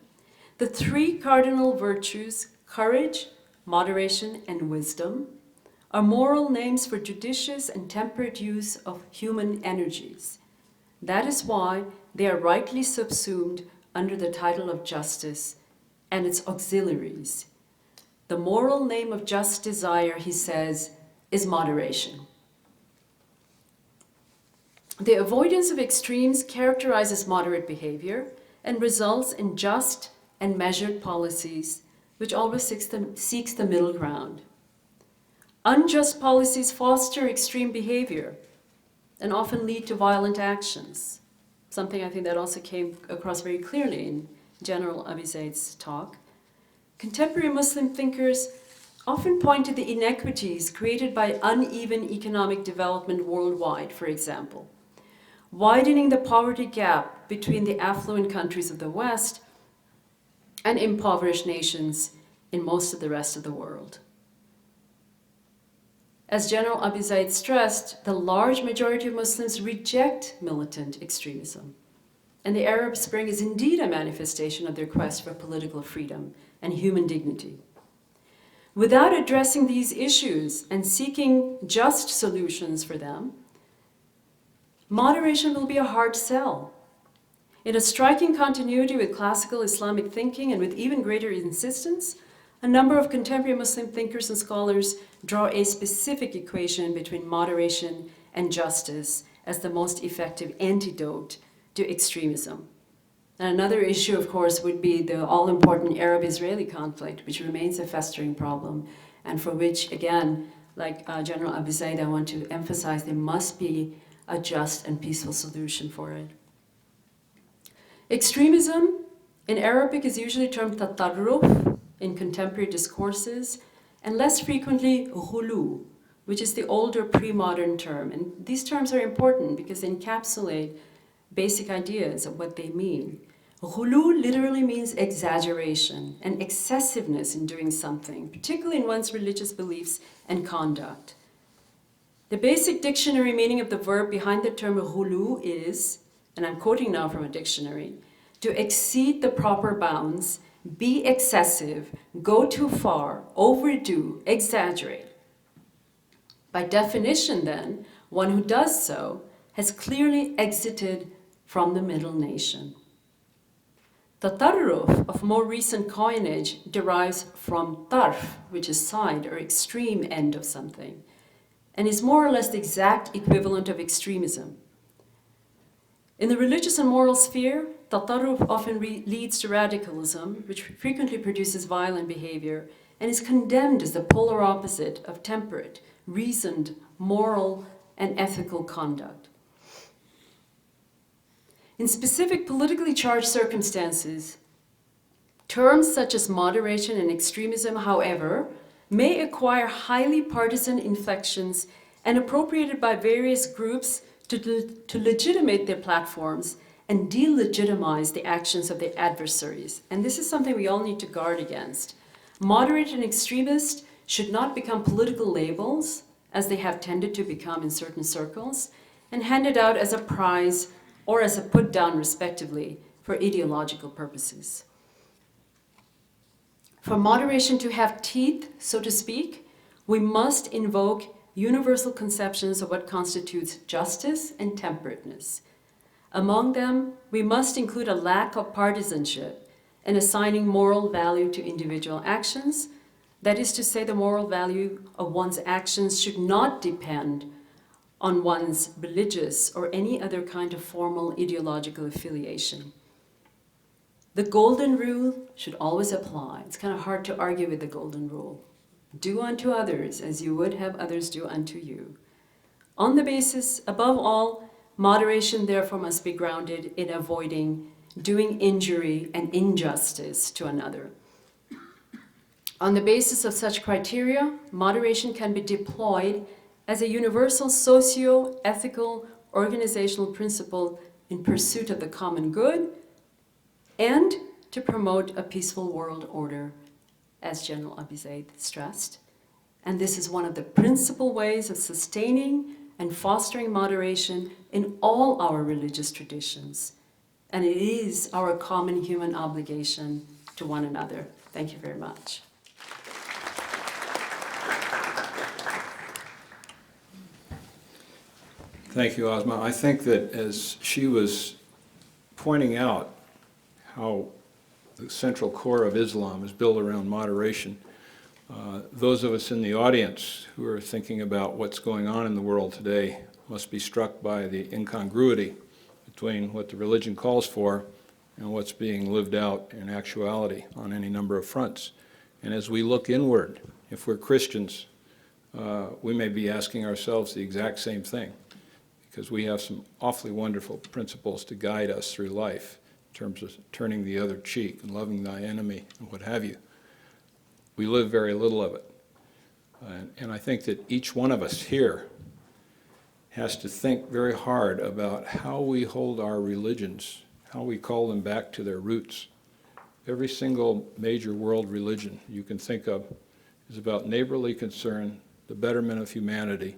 "The three cardinal virtues, courage, moderation, and wisdom, are moral names for judicious and temperate use of human energies. That is why they are rightly subsumed under the title of justice and its auxiliaries. The moral name of just desire," he says, "is moderation." The avoidance of extremes characterizes moderate behavior and results in just and measured policies, which always seeks the middle ground. Unjust policies foster extreme behavior and often lead to violent actions, something I think that also came across very clearly in General Abizaid's talk. Contemporary Muslim thinkers often point to the inequities created by uneven economic development worldwide, for example, widening the poverty gap between the affluent countries of the West and impoverished nations in most of the rest of the world. As General Abizaid stressed, the large majority of Muslims reject militant extremism, and the Arab Spring is indeed a manifestation of their quest for political freedom and human dignity. Without addressing these issues and seeking just solutions for them, moderation will be a hard sell. In a striking continuity with classical Islamic thinking and with even greater insistence A number of contemporary Muslim thinkers and scholars draw a specific equation between moderation and justice as the most effective antidote to extremism. And another issue, of course, would be the all-important Arab-Israeli conflict, which remains a festering problem, and for which, again, like General Abizaid, I want to emphasize there must be a just and peaceful solution for it. Extremism in Arabic is usually termed tatarruf in contemporary discourses, and less frequently ghulu, which is the older pre-modern term. And these terms are important because they encapsulate basic ideas of what they mean. Ghulu literally means exaggeration and excessiveness in doing something, particularly in one's religious beliefs and conduct. The basic dictionary meaning of the verb behind the term ghulu is, and I'm quoting now from a dictionary, to exceed the proper bounds, be excessive, go too far, overdo, exaggerate. By definition, then, one who does so has clearly exited from the middle nation. Tatarruf of more recent coinage derives from tarf, which is side or extreme end of something, and is more or less the exact equivalent of extremism. In the religious and moral sphere, tatarruf often leads to radicalism, which frequently produces violent behavior and is condemned as the polar opposite of temperate, reasoned, moral, and ethical conduct. In specific politically charged circumstances, terms such as moderation and extremism, however, may acquire highly partisan inflections and appropriated by various groups to legitimate their platforms and delegitimize the actions of their adversaries. And this is something we all need to guard against. Moderate and extremist should not become political labels, as they have tended to become in certain circles, and handed out as a prize or as a put-down, respectively, for ideological purposes. For moderation to have teeth, so to speak, we must invoke universal conceptions of what constitutes justice and temperateness. Among them, we must include a lack of partisanship and assigning moral value to individual actions. That is to say, the moral value of one's actions should not depend on one's religious or any other kind of formal ideological affiliation. The golden rule should always apply. It's kind of hard to argue with the golden rule. Do unto others as you would have others do unto you. On the basis, above all, moderation therefore must be grounded in avoiding doing injury and injustice to another. On the basis of such criteria, moderation can be deployed as a universal socio-ethical organizational principle in pursuit of the common good and to promote a peaceful world order, as General Abizaid stressed. And this is one of the principal ways of sustaining and fostering moderation in all our religious traditions. And it is our common human obligation to one another. Thank you very much. Thank you, Asma. I think that as she was pointing out how the central core of Islam is built around moderation, those of us in the audience who are thinking about what's going on in the world today must be struck by the incongruity between what the religion calls for and what's being lived out in actuality on any number of fronts. And as we look inward, if we're Christians, we may be asking ourselves the exact same thing, because we have some awfully wonderful principles to guide us through life in terms of turning the other cheek and loving thy enemy and what have you. We live very little of it. And I think that each one of us here has to think very hard about how we hold our religions, how we call them back to their roots. Every single major world religion you can think of is about neighborly concern, the betterment of humanity,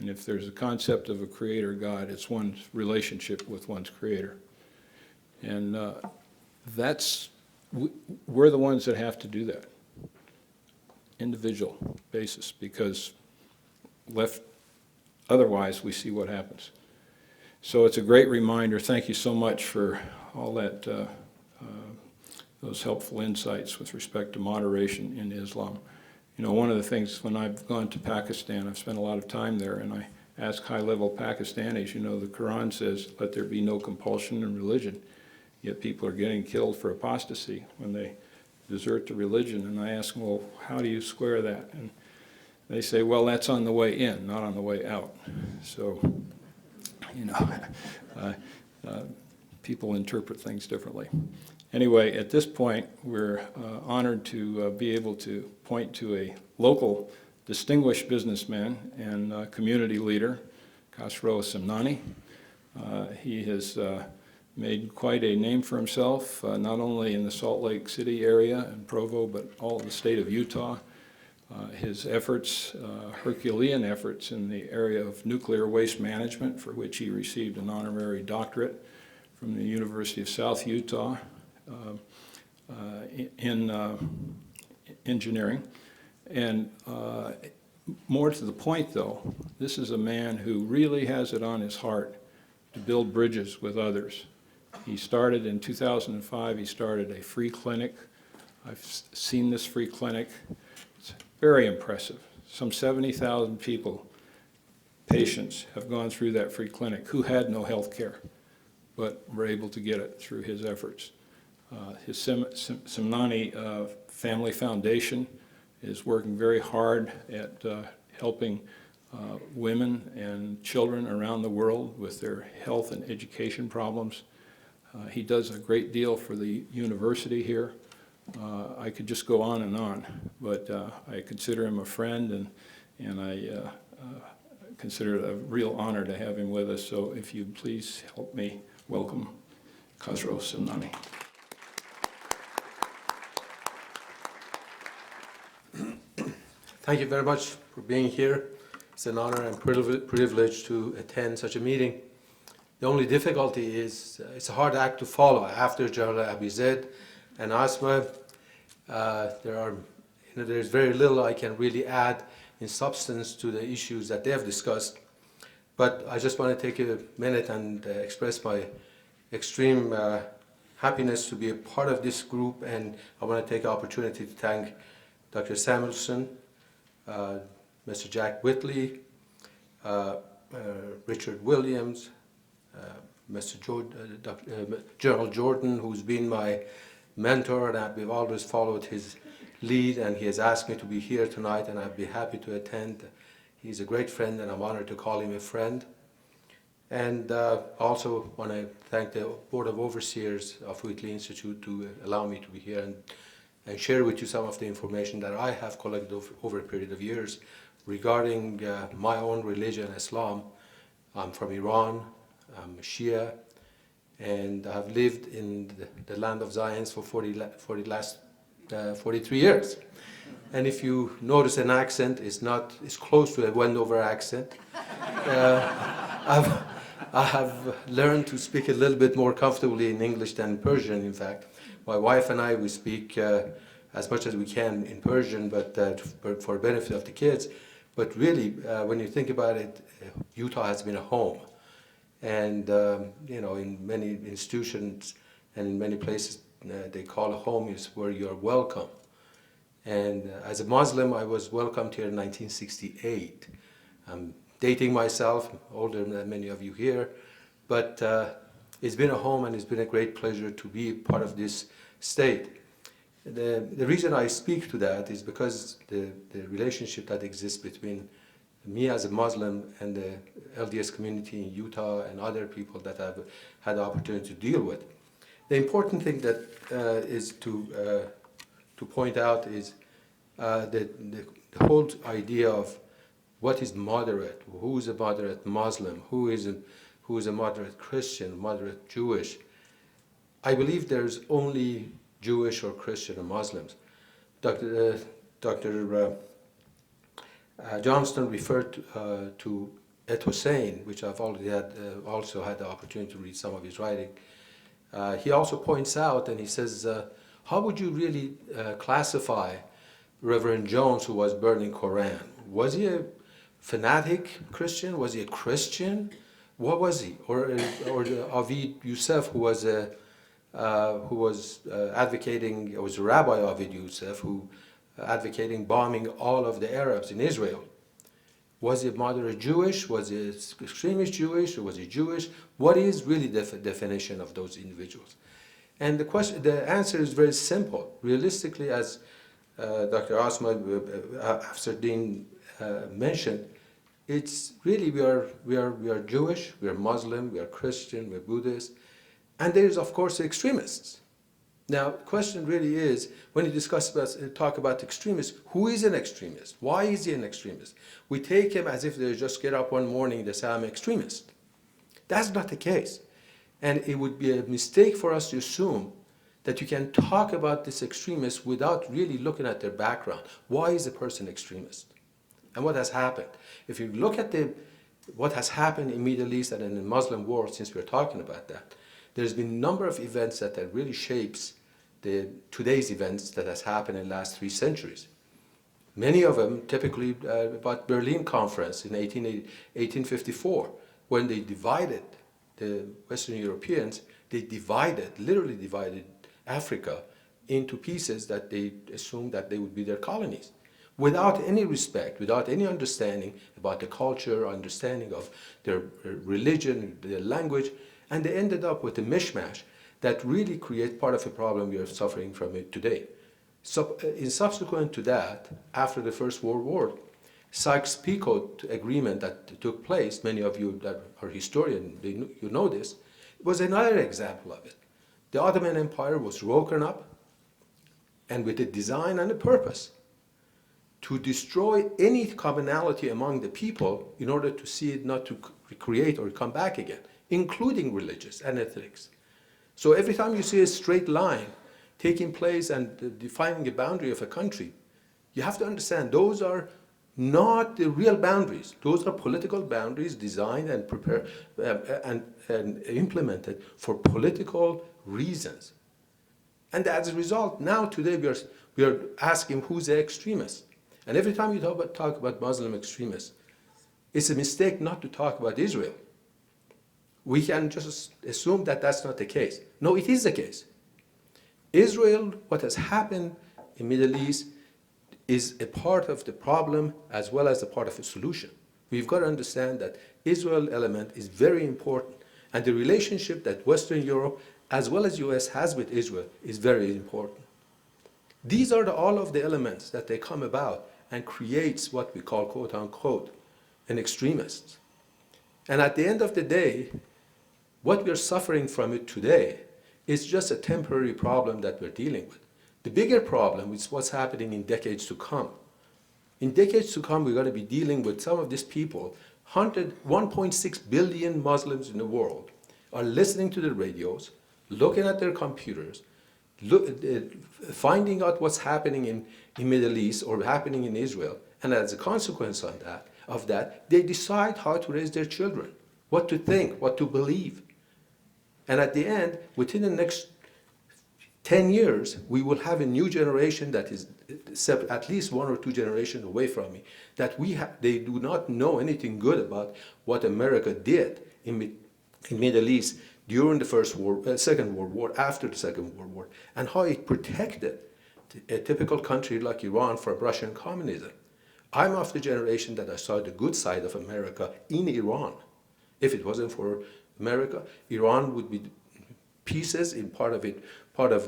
and if there's a concept of a creator God, it's one's relationship with one's creator. And we're the ones that have to do that, individual basis, because left otherwise we see what happens. So it's a great reminder. Thank you so much for all that those helpful insights with respect to moderation in Islam. You know, one of the things when I've gone to Pakistan, I've spent a lot of time there, and I ask high-level Pakistanis, you know, the Quran says, let there be no compulsion in religion, yet people are getting killed for apostasy when they desert to religion. And I ask them, well, how do you square that? And they say, well, that's on the way in, not on the way out. So, you know, people interpret things differently. Anyway, at this point, we're honored to be able to point to a local distinguished businessman and community leader, Khosrow Semnani. He has made quite a name for himself, not only in the Salt Lake City area and Provo, but all of the state of Utah. His efforts, Herculean efforts in the area of nuclear waste management, for which he received an honorary doctorate from the University of South Utah in engineering. And more to the point, though, this is a man who really has it on his heart to build bridges with others. He started in 2005, he started a free clinic. I've seen this free clinic. It's very impressive. Some 70,000 people, patients, have gone through that free clinic who had no health care, but were able to get it through his efforts. His Semnani Family Foundation is working very hard at helping women and children around the world with their health and education problems. He does a great deal for the university here. I could just go on, but I consider him a friend, and I consider it a real honor to have him with us. So if you'd please help me welcome Khosrow Semnani. Thank you very much for being here. It's an honor and privilege to attend such a meeting. The only difficulty is it's a hard act to follow. After General Abizaid and Asma, there's very little I can really add in substance to the issues that they have discussed. But I just want to take a minute and express my extreme happiness to be a part of this group, and I want to take the opportunity to thank Dr. Samuelson, Mr. Jack Wheatley, Richard Williams, Mr. General Jordan, who's been my mentor, and we've always followed his lead, and he has asked me to be here tonight, and I'd be happy to attend. He's a great friend, and I'm honored to call him a friend. And also want to thank the Board of Overseers of Wheatley Institute to allow me to be here and share with you some of the information that I have collected over a period of years regarding my own religion, Islam. I'm from Iran, I'm a Shia, and I've lived in the land of Zion for 43 years. And if you notice an accent, it's close to a Wendover accent. I have learned to speak a little bit more comfortably in English than in Persian, in fact. My wife and I, we speak as much as we can in Persian, but for the benefit of the kids. But really, when you think about it, Utah has been a home. And, in many institutions and in many places, they call a home is where you're welcome. And as a Muslim, I was welcomed here in 1968. I'm dating myself, older than many of you here, but it's been a home, and it's been a great pleasure to be part of this state. The reason I speak to that is because the relationship that exists between me as a Muslim and the LDS community in Utah and other people that I've had the opportunity to deal with. The important thing that is to point out is the whole idea of what is moderate, who is a moderate Muslim, who is a moderate Christian, moderate Jewish. I believe there's only Jewish or Christian or Muslims. Dr. Johnston referred to Et Hussein, which I've already also had the opportunity to read some of his writing. He also points out, and he says, how would you really classify Reverend Jones, who was burning Quran? Was he a fanatic Christian? Was he a Christian? What was he? Or Avid Youssef, who was a who was advocating, it was Rabbi Ovid Youssef, who advocating bombing all of the Arabs in Israel. Was he moderate Jewish? Was he extremist Jewish? Or was he Jewish? What is really the definition of those individuals? And the answer is very simple. Realistically, as Dr. Asma Afsaruddin mentioned, it's really we are Jewish, we are Muslim, we are Christian, we are Buddhist, and there is of course extremists. Now, the question really is, when you talk about extremists, who is an extremist? Why is he an extremist? We take him as if they just get up one morning and they say, I'm an extremist. That's not the case. And it would be a mistake for us to assume that you can talk about this extremist without really looking at their background. Why is a person extremist? And what has happened? If you look at what has happened in Middle East and in the Muslim world, since we're talking about that, there's been a number of events that really shapes today's events that has happened in the last 3 centuries. Many of them, typically about Berlin Conference in 1854, when they divided the Western Europeans, they literally divided Africa into pieces that they assumed that they would be their colonies, without any respect, without any understanding about the culture, understanding of their religion, their language, and they ended up with a mishmash that really creates part of the problem we are suffering from it today. So, in subsequent to that, after the First World War, Sykes-Picot agreement that took place, many of you that are historians, you know this, was another example of it. The Ottoman Empire was broken up, and with a design and a purpose to destroy any commonality among the people in order to see it not to recreate or come back again, including religious and ethics. So every time you see a straight line taking place and defining a boundary of a country, you have to understand those are not the real boundaries. Those are political boundaries designed and prepared and implemented for political reasons. And as a result, now today we are asking who's the extremist. And every time you talk about Muslim extremists, it's a mistake not to talk about Israel. We can just assume that that's not the case. No, it is the case. Israel, what has happened in Middle East, is a part of the problem as well as a part of the solution. We've got to understand that Israel element is very important, and the relationship that Western Europe as well as US has with Israel is very important. These are all of the elements that they come about and creates what we call, quote unquote, an extremist. And at the end of the day, what we're suffering from it today is just a temporary problem that we're dealing with. The bigger problem is what's happening in decades to come. In decades to come, we're going to be dealing with some of these people. 1.6 billion Muslims in the world are listening to the radios, looking at their computers, finding out what's happening in Middle East or happening in Israel. And as a consequence of that, they decide how to raise their children, what to think, what to believe. And at the end, within the next 10 years, we will have a new generation that is at least 1 or 2 generations away from me, that they do not know anything good about what America did in Middle East during the Second World War, after the Second World War, and how it protected a typical country like Iran from Russian communism. I'm of the generation that I saw the good side of America in Iran. If it wasn't for America, Iran would be pieces in part of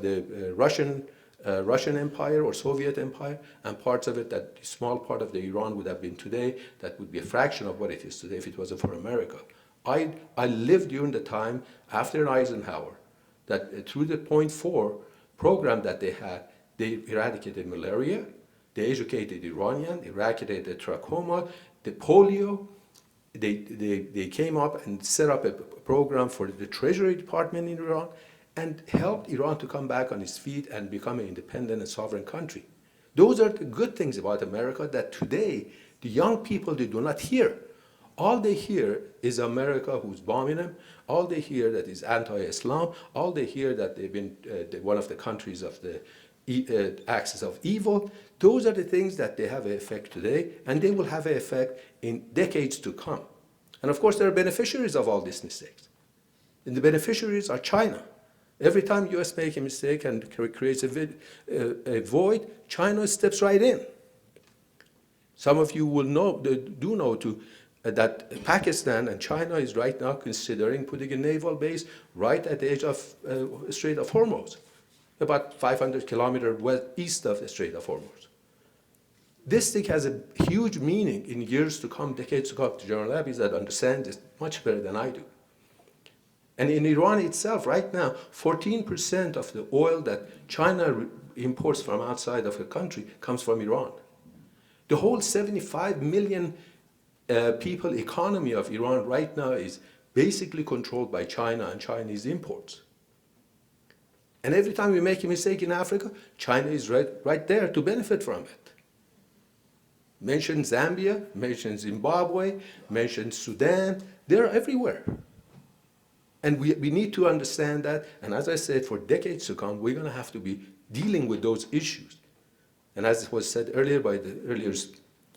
the Russian Empire or Soviet Empire, and parts of it, that small part of the Iran would have been today, that would be a fraction of what it is today if it wasn't for America. I lived during the time after Eisenhower, that through the Point 4 program that they had, they eradicated malaria, they educated Iranian, eradicated trachoma, the polio. They came up and set up a program for the Treasury Department in Iran and helped Iran to come back on its feet and become an independent and sovereign country. Those are the good things about America that today the young people, they do not hear. All they hear is America who's bombing them. All they hear that is anti-Islam. All they hear that they've been one of the countries of the axis of evil. Those are the things that they have an effect today, and they will have an effect in decades to come. And of course, there are beneficiaries of all these mistakes. And the beneficiaries are China, Every time U.S. makes a mistake and creates a void, China steps right in. Some of you will know, do know that Pakistan and China is right now considering putting a naval base right at the edge of Strait of Hormuz, about 500 kilometers east of the Strait of Hormuz. This thing has a huge meaning in years to come, decades to come. General Abizaid understands this much better than I do. And in Iran itself, right now, 14% of the oil that China imports from outside of the country comes from Iran. The whole 75 million people economy of Iran right now is basically controlled by China and Chinese imports. And every time we make a mistake in Africa, China is right there to benefit from it. Mention Zambia, mention Zimbabwe, mention Sudan, they're everywhere. And we need to understand that, and as I said, for decades to come, we're going to have to be dealing with those issues. And as was said earlier by the earlier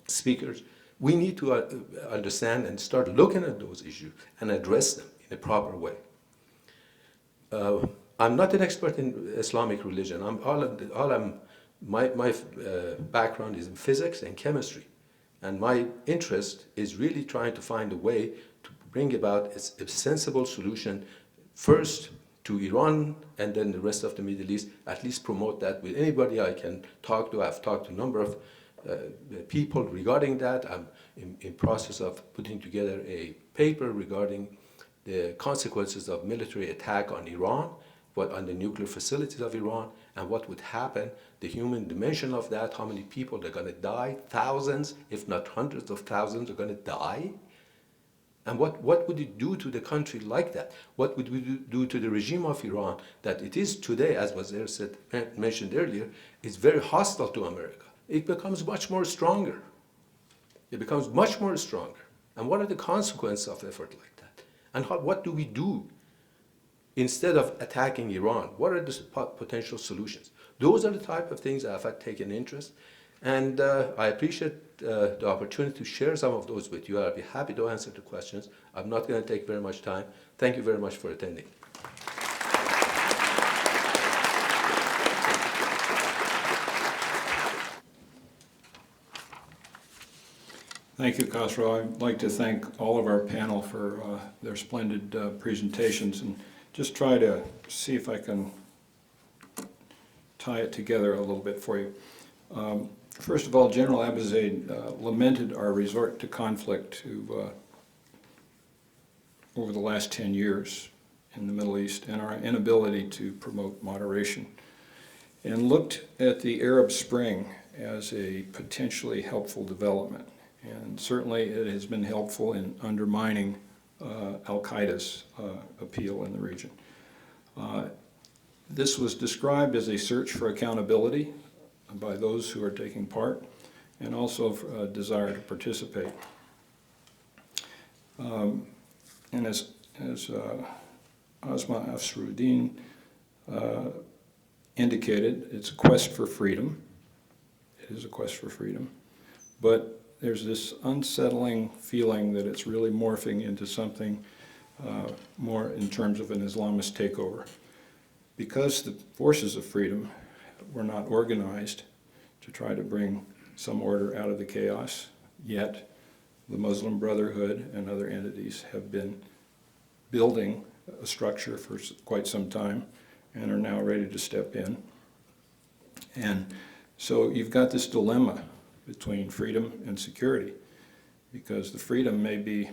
speakers, we need to understand and start looking at those issues and address them in a proper way. I'm not an expert in Islamic religion. My background is in physics and chemistry. And my interest is really trying to find a way to bring about a sensible solution, first to Iran and then the rest of the Middle East, at least promote that with anybody I can talk to. I've talked to a number of people regarding that. I'm in process of putting together a paper regarding the consequences of military attack on Iran, on the nuclear facilities of Iran, and what would happen, the human dimension of that, how many people are going to die, thousands, if not hundreds of thousands are going to die. And what would it do to the country like that? What would we do to the regime of Iran that it is today, as was mentioned earlier, is very hostile to America? It becomes much more stronger. It becomes much more stronger. And what are the consequences of effort like that? And what do we do instead of attacking Iran? What are the potential solutions? Those are the type of things I've taken interest. And I appreciate the opportunity to share some of those with you. I'll be happy to answer the questions. I'm not going to take very much time. Thank you very much for attending. Thank you, Khosrow. I'd like to thank all of our panel for their splendid presentations, and just try to see if I can tie it together a little bit for you. First of all, General Abizaid lamented our resort to conflict over the last 10 years in the Middle East and our inability to promote moderation, and looked at the Arab Spring as a potentially helpful development. And certainly it has been helpful in undermining Al-Qaeda's appeal in the region. This was described as a search for accountability by those who are taking part, and also a desire to participate. And as Asma Afsaruddin indicated, it's a quest for freedom. It is a quest for freedom. But there's this unsettling feeling that it's really morphing into something more in terms of an Islamist takeover. Because the forces of freedom were not organized to try to bring some order out of the chaos, yet the Muslim Brotherhood and other entities have been building a structure for quite some time and are now ready to step in. And so you've got this dilemma between freedom and security, because the freedom may be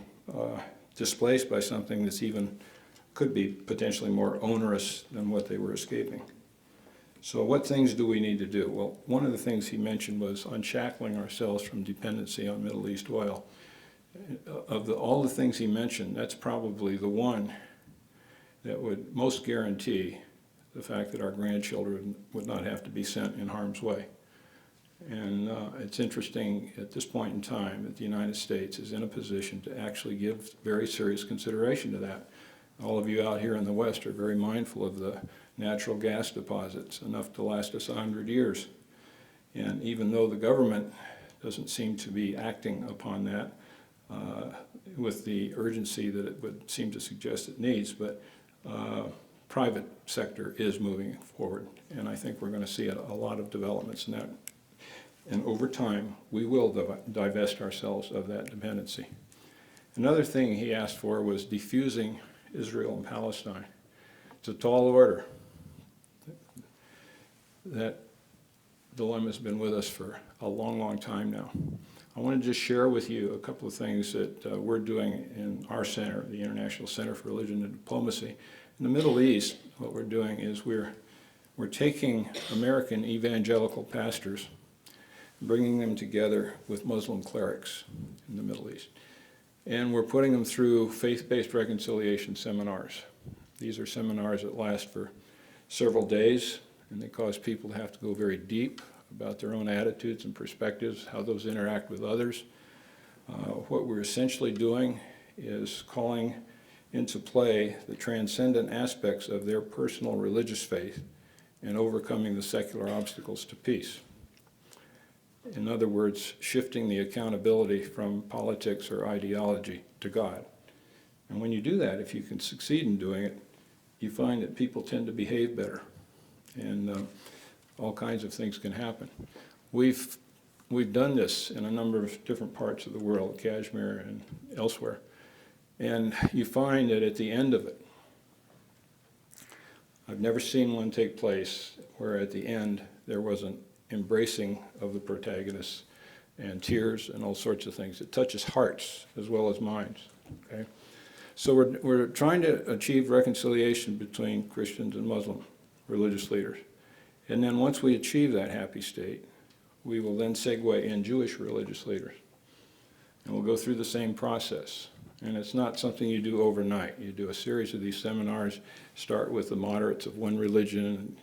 displaced by something that's even could be potentially more onerous than what they were escaping. So what things do we need to do? Well, one of the things he mentioned was unshackling ourselves from dependency on Middle East oil. Of all the things he mentioned, that's probably the one that would most guarantee the fact that our grandchildren would not have to be sent in harm's way. And it's interesting at this point in time that the United States is in a position to actually give very serious consideration to that. All of you out here in the West are very mindful of the natural gas deposits, enough to last us 100 years. And even though the government doesn't seem to be acting upon that with the urgency that it would seem to suggest it needs, but private sector is moving forward, and I think we're going to see a lot of developments in that. And over time, we will divest ourselves of that dependency. Another thing he asked for was defusing Israel and Palestine. It's a tall order. That dilemma has been with us for a long, long time now. I want to just share with you a couple of things that we're doing in our center, the International Center for Religion and Diplomacy. In the Middle East, what we're doing is we're taking American evangelical pastors, bringing them together with Muslim clerics in the Middle East. And we're putting them through faith-based reconciliation seminars. These are seminars that last for several days, and they cause people to have to go very deep about their own attitudes and perspectives, how those interact with others. What we're essentially doing is calling into play the transcendent aspects of their personal religious faith and overcoming the secular obstacles to peace. In other words, shifting the accountability from politics or ideology to God. And when you do that, if you can succeed in doing it, you find that people tend to behave better. And all kinds of things can happen. We've done this in a number of different parts of the world, Kashmir and elsewhere. And you find that at the end of it, I've never seen one take place where at the end there wasn't embracing of the protagonists and tears and all sorts of things. It touches hearts as well as minds. Okay? So we're trying to achieve reconciliation between Christians and Muslim religious leaders. And then once we achieve that happy state, we will then segue in Jewish religious leaders. And we'll go through the same process. And it's not something you do overnight. You do a series of these seminars, start with the moderates of one religion, and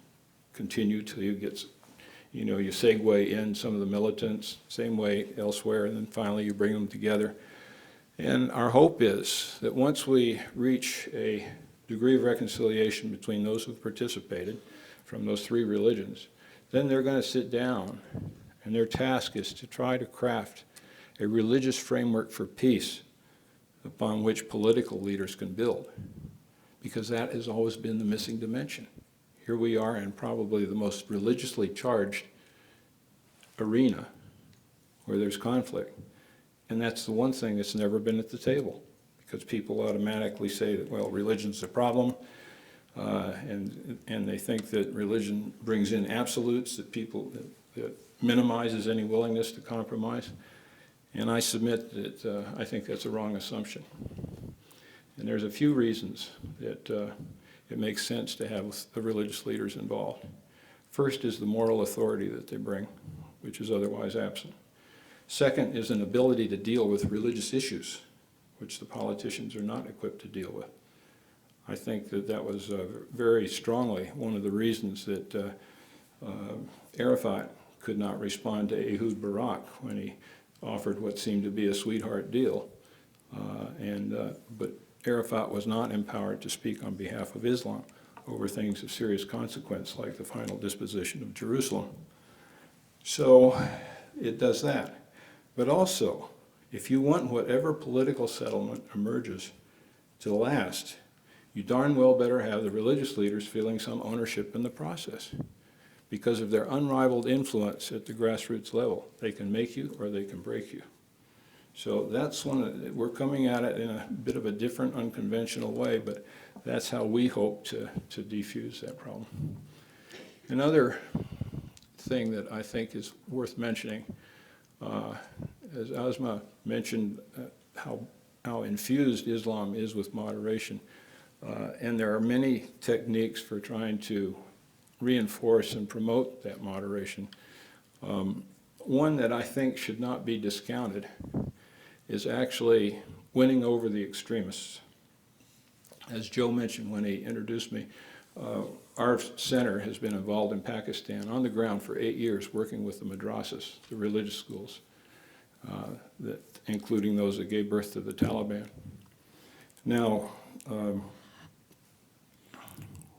continue till you get, you segue in some of the militants, same way elsewhere, and then finally you bring them together. And our hope is that once we reach a degree of reconciliation between those who've participated from those three religions, then they're going to sit down, and their task is to try to craft a religious framework for peace upon which political leaders can build, because that has always been the missing dimension. Here we are in probably the most religiously charged arena where there's conflict, and that's the one thing that's never been at the table, because people automatically say that, well, religion's the problem, and they think that religion brings in absolutes that minimizes any willingness to compromise. And I submit that I think that's a wrong assumption. And there's a few reasons that it makes sense to have the religious leaders involved. First is the moral authority that they bring, which is otherwise absent. Second is an ability to deal with religious issues, which the politicians are not equipped to deal with. I think that was very strongly one of the reasons that Arafat could not respond to Ehud Barak when he offered what seemed to be a sweetheart deal. But Arafat was not empowered to speak on behalf of Islam over things of serious consequence, like the final disposition of Jerusalem. So it does that. But also, if you want whatever political settlement emerges to last, you darn well better have the religious leaders feeling some ownership in the process. Because of their unrivaled influence at the grassroots level. They can make you or they can break you. So that's we're coming at it in a bit of a different, unconventional way, but that's how we hope to defuse that problem. Another thing that I think is worth mentioning, as Asma mentioned, how infused Islam is with moderation, and there are many techniques for trying to reinforce and promote that moderation. One that I think should not be discounted is actually winning over the extremists. As Joe mentioned when he introduced me, our center has been involved in Pakistan on the ground for 8 years, working with the madrasas, the religious schools, including those that gave birth to the Taliban. Now,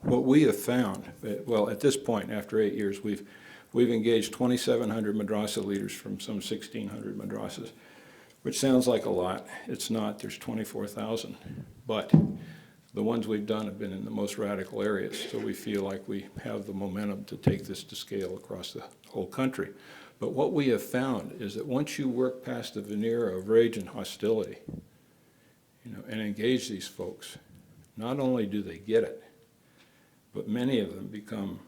what we have found, well, at this point, after 8 years, we've engaged 2,700 madrasa leaders from some 1,600 madrasas, which sounds like a lot. It's not. There's 24,000. But the ones we've done have been in the most radical areas, so we feel like we have the momentum to take this to scale across the whole country. But what we have found is that once you work past the veneer of rage and hostility, and engage these folks, not only do they get it, but many of them become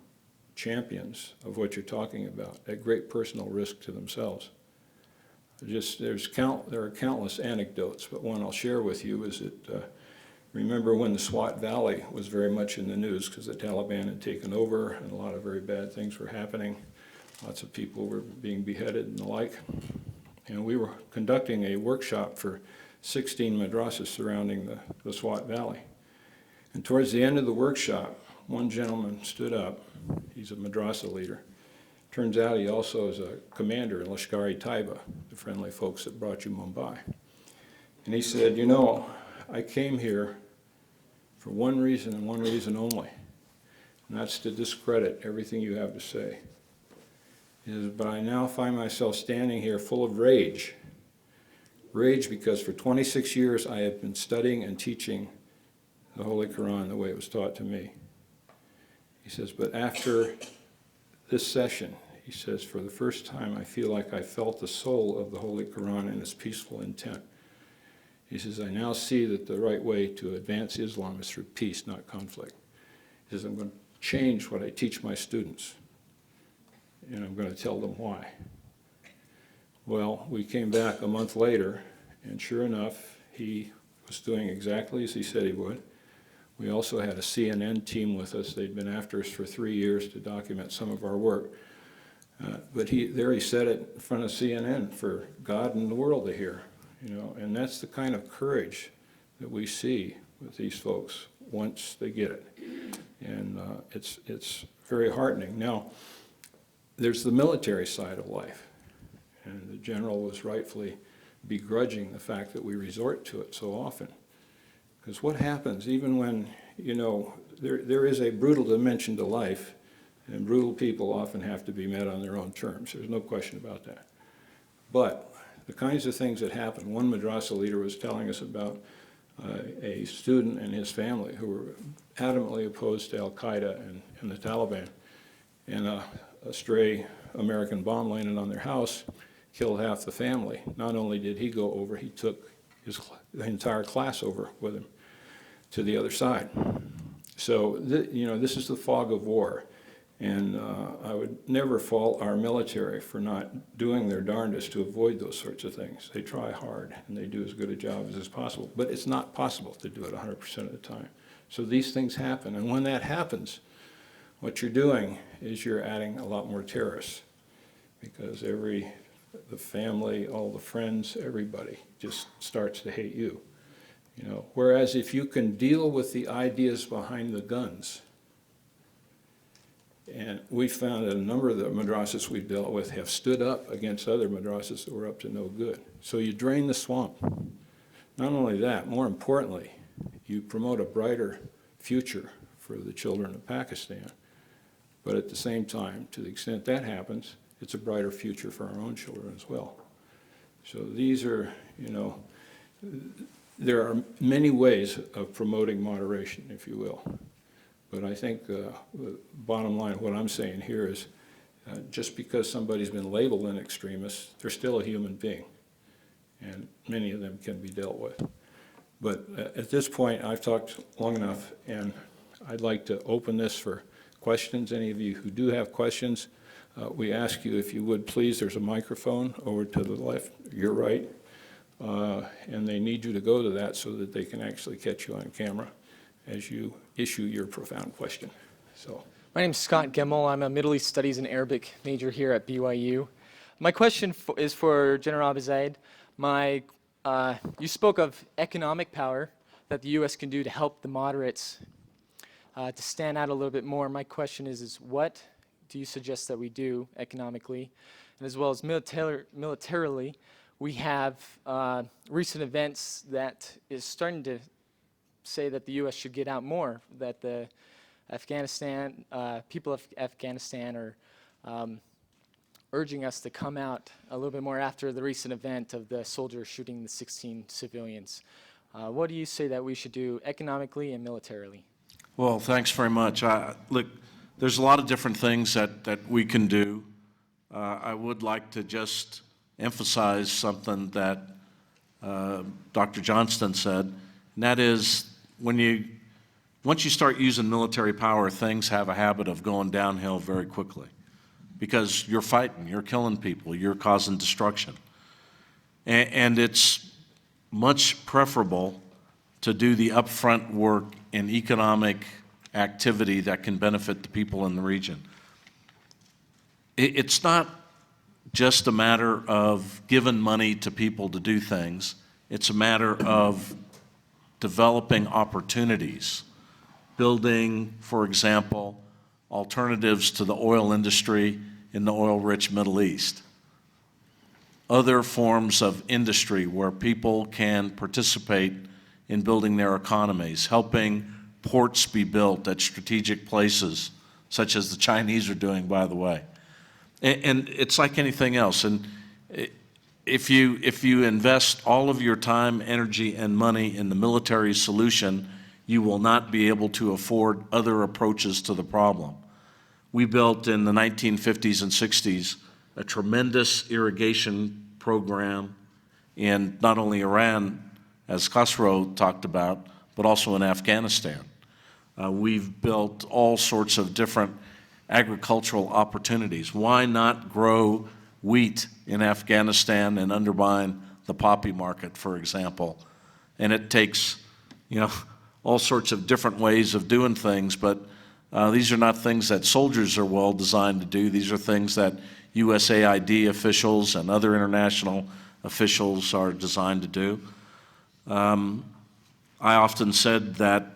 champions of what you're talking about at great personal risk to themselves. There are countless anecdotes, but one I'll share with you is that remember when the Swat Valley was very much in the news because the Taliban had taken over and a lot of very bad things were happening. Lots of people were being beheaded and the like. And we were conducting a workshop for 16 madrasas surrounding the Swat Valley. And towards the end of the workshop, one gentleman stood up. He's a madrasa leader. Turns out he also is a commander in Lashkar-e-Taiba, the friendly folks that brought you Mumbai. And he said, I came here for one reason and one reason only, and that's to discredit everything you have to say. But I now find myself standing here full of rage. Rage because for 26 years I have been studying and teaching the Holy Quran the way it was taught to me. He says, but after this session, he says, for the first time I feel like I felt the soul of the Holy Quran and its peaceful intent. He says, I now see that the right way to advance Islam is through peace, not conflict. He says, I'm going to change what I teach my students, and I'm going to tell them why. Well, we came back a month later, and sure enough, he was doing exactly as he said he would. We also had a CNN team with us. They'd been after us for 3 years to document some of our work. But he said it in front of CNN for God and the world to hear, and that's the kind of courage that we see with these folks once they get it. And it's very heartening. Now, there's the military side of life, and the general was rightfully begrudging the fact that we resort to it so often. Because what happens, even when, there is a brutal dimension to life, and brutal people often have to be met on their own terms. There's no question about that. But the kinds of things that happen, one madrasa leader was telling us about a student and his family who were adamantly opposed to Al-Qaeda and the Taliban. And a stray American bomb landed on their house, killed half the family. Not only did he go over, he took the entire class over with him to the other side. So, this is the fog of war. And I would never fault our military for not doing their darndest to avoid those sorts of things. They try hard, and they do as good a job as is possible. But it's not possible to do it 100% of the time. So these things happen. And when that happens, what you're doing is you're adding a lot more terrorists. Because the family, all the friends, everybody just starts to hate you. Whereas if you can deal with the ideas behind the guns, and we found that a number of the madrasas we've dealt with have stood up against other madrasas that were up to no good. So you drain the swamp. Not only that, more importantly, you promote a brighter future for the children of Pakistan. But at the same time, to the extent that happens, it's a brighter future for our own children as well. So these are, there are many ways of promoting moderation, if you will. But I think the bottom line, what I'm saying here is just because somebody's been labeled an extremist, they're still a human being. And many of them can be dealt with. But at this point, I've talked long enough, and I'd like to open this for questions. Any of you who do have questions, we ask you if you would please, there's a microphone over to the left, your right, and they need you to go to that so that they can actually catch you on camera as you issue your profound question. So, my name is Scott Gemmel. I'm a Middle East Studies and Arabic major here at BYU. My question is for General Abizaid. You spoke of economic power that the U.S. can do to help the moderates to stand out a little bit more. My question is what do you suggest that we do economically? And as well as militarily, we have recent events that is starting to say that the U.S. should get out more, that the people of Afghanistan are urging us to come out a little bit more after the recent event of the soldier shooting the 16 civilians. What do you say that we should do economically and militarily? Well, thanks very much. Look, there's a lot of different things that we can do. I would like to just emphasize something that Dr. Johnston said, and that is once you start using military power, things have a habit of going downhill very quickly because you're fighting, you're killing people, you're causing destruction. And it's much preferable to do the upfront work in economic activity that can benefit the people in the region. It's not just a matter of giving money to people to do things. It's a matter of developing opportunities, building, for example, alternatives to the oil industry in the oil-rich Middle East. Other forms of industry where people can participate in building their economies, helping ports be built at strategic places, such as the Chinese are doing, by the way. And it's like anything else. And if you invest all of your time, energy, and money in the military solution, you will not be able to afford other approaches to the problem. We built in the 1950s and 60s a tremendous irrigation program in not only Iran, as Khosrow talked about, but also in Afghanistan. We've built all sorts of different agricultural opportunities. Why not grow wheat in Afghanistan and undermine the poppy market, for example? And it takes, all sorts of different ways of doing things, but these are not things that soldiers are well designed to do. These are things that USAID officials and other international officials are designed to do. I often said that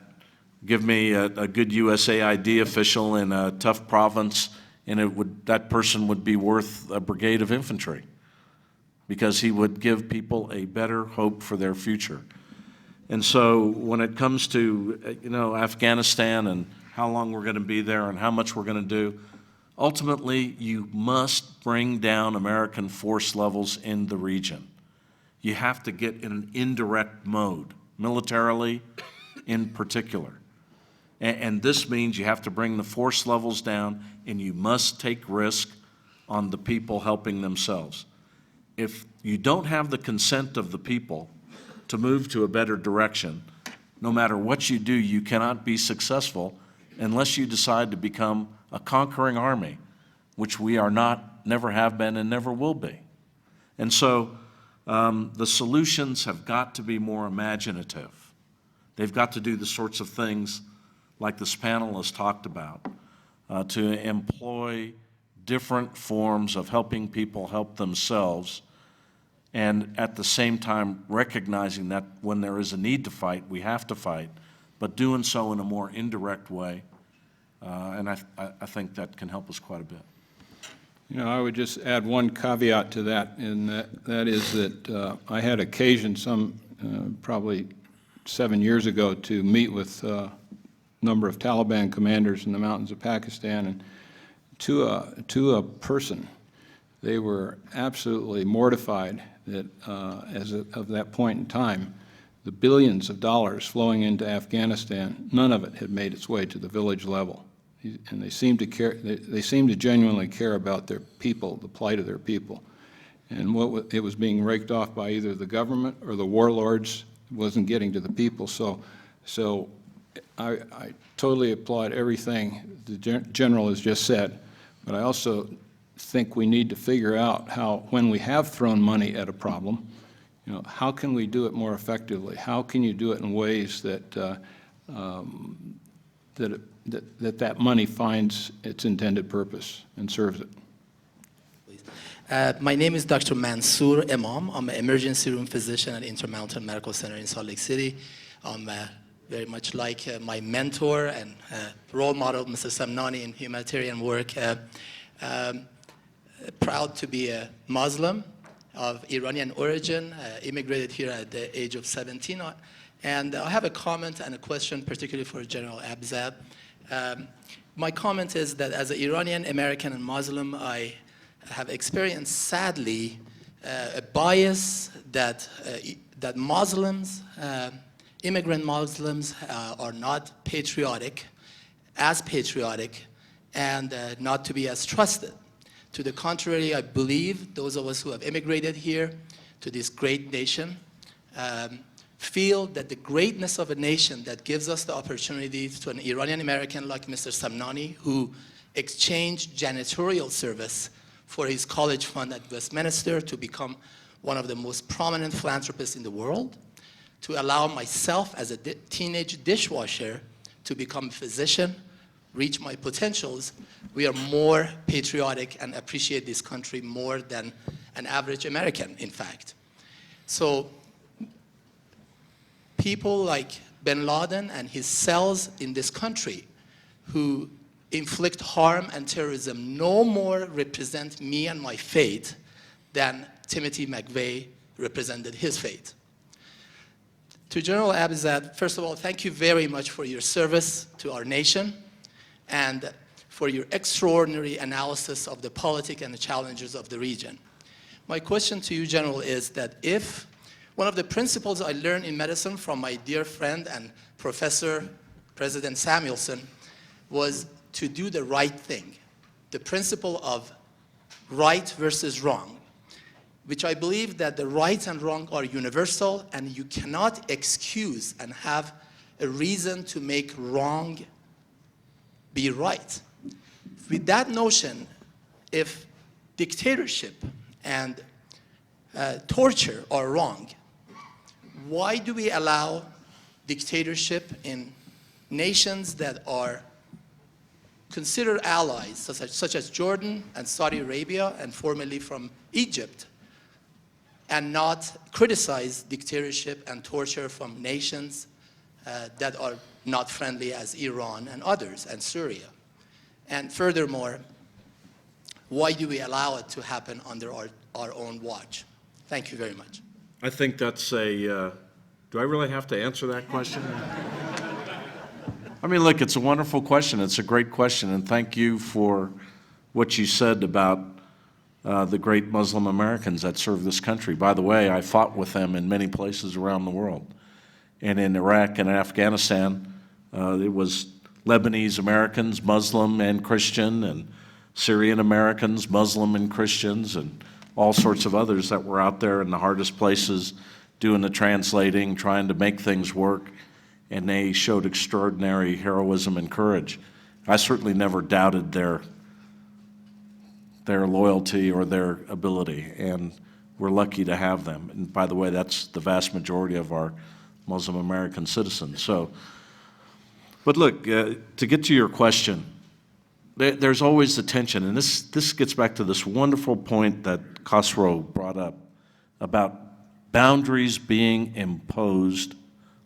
give me a good USAID official in a tough province, and that person would be worth a brigade of infantry because he would give people a better hope for their future. And so when it comes to Afghanistan and how long we're going to be there and how much we're going to do, ultimately you must bring down American force levels in the region. You have to get in an indirect mode, militarily in particular. And this means you have to bring the force levels down, and you must take risk on the people helping themselves. If you don't have the consent of the people to move to a better direction, no matter what you do, you cannot be successful unless you decide to become a conquering army, which we are not, never have been, and never will be. And so the solutions have got to be more imaginative. They've got to do the sorts of things like this panel has talked about, to employ different forms of helping people help themselves, and at the same time recognizing that when there is a need to fight, we have to fight, but doing so in a more indirect way. And I think that can help us quite a bit. I would just add one caveat to that, and that is that I had occasion probably 7 years ago to meet with number of Taliban commanders in the mountains of Pakistan, and to a person, they were absolutely mortified that of that point in time, the billions of dollars flowing into Afghanistan, none of it had made its way to the village level, and they seemed to care. They seemed to genuinely care about their people, the plight of their people, and it was being raked off by either the government or the warlords. It wasn't getting to the people. So I totally applaud everything the General has just said, but I also think we need to figure out how, when we have thrown money at a problem, how can we do it more effectively? How can you do it in ways that that money finds its intended purpose and serves it? My name is Dr. Mansoor Imam. I'm an emergency room physician at Intermountain Medical Center in Salt Lake City. I'm very much like my mentor and role model, Mr. Semnani, in humanitarian work. Proud to be a Muslim of Iranian origin, immigrated here at the age of 17. And I have a comment and a question, particularly for General Abizaid. My comment is that as an Iranian American and Muslim, I have experienced, sadly, a bias that Muslims immigrant Muslims are not patriotic, and not to be as trusted. To the contrary, I believe those of us who have immigrated here to this great nation feel that the greatness of a nation that gives us the opportunity to an Iranian American like Mr. Semnani, who exchanged janitorial service for his college fund at Westminster to become one of the most prominent philanthropists in the world, to allow myself as a teenage dishwasher to become a physician, reach my potentials. We are more patriotic and appreciate this country more than an average American, in fact. So people like bin Laden and his cells in this country who inflict harm and terrorism no more represent me and my fate than Timothy McVeigh represented his fate. To General Abizaid, first of all, thank you very much for your service to our nation and for your extraordinary analysis of the politics and the challenges of the region. My question to you, General, is that if one of the principles I learned in medicine from my dear friend and professor, President Samuelson, was to do the right thing, the principle of right versus wrong, which I believe that the right and wrong are universal, and you cannot excuse and have a reason to make wrong be right. With that notion, if dictatorship and torture are wrong, why do we allow dictatorship in nations that are considered allies, such as Jordan and Saudi Arabia, and formerly from Egypt, and not criticize dictatorship and torture from nations that are not friendly as Iran and others, and Syria? And furthermore, why do we allow it to happen under our own watch? Thank you very much. I think that's a, do I really have to answer that question? I mean, look, it's a wonderful question. It's a great question, and thank you for what you said about the great Muslim Americans that serve this country. By the way, I fought with them in many places around the world. And in Iraq and Afghanistan, it was Lebanese Americans, Muslim and Christian, and Syrian Americans, Muslim and Christians, and all sorts of others that were out there in the hardest places doing the translating, trying to make things work, and they showed extraordinary heroism and courage. I certainly never doubted their loyalty or their ability, and we're lucky to have them. And by the way, that's the vast majority of our Muslim American citizens. So, but look, to get to your question, there's always the tension, and this gets back to this wonderful point that Khosrow brought up about boundaries being imposed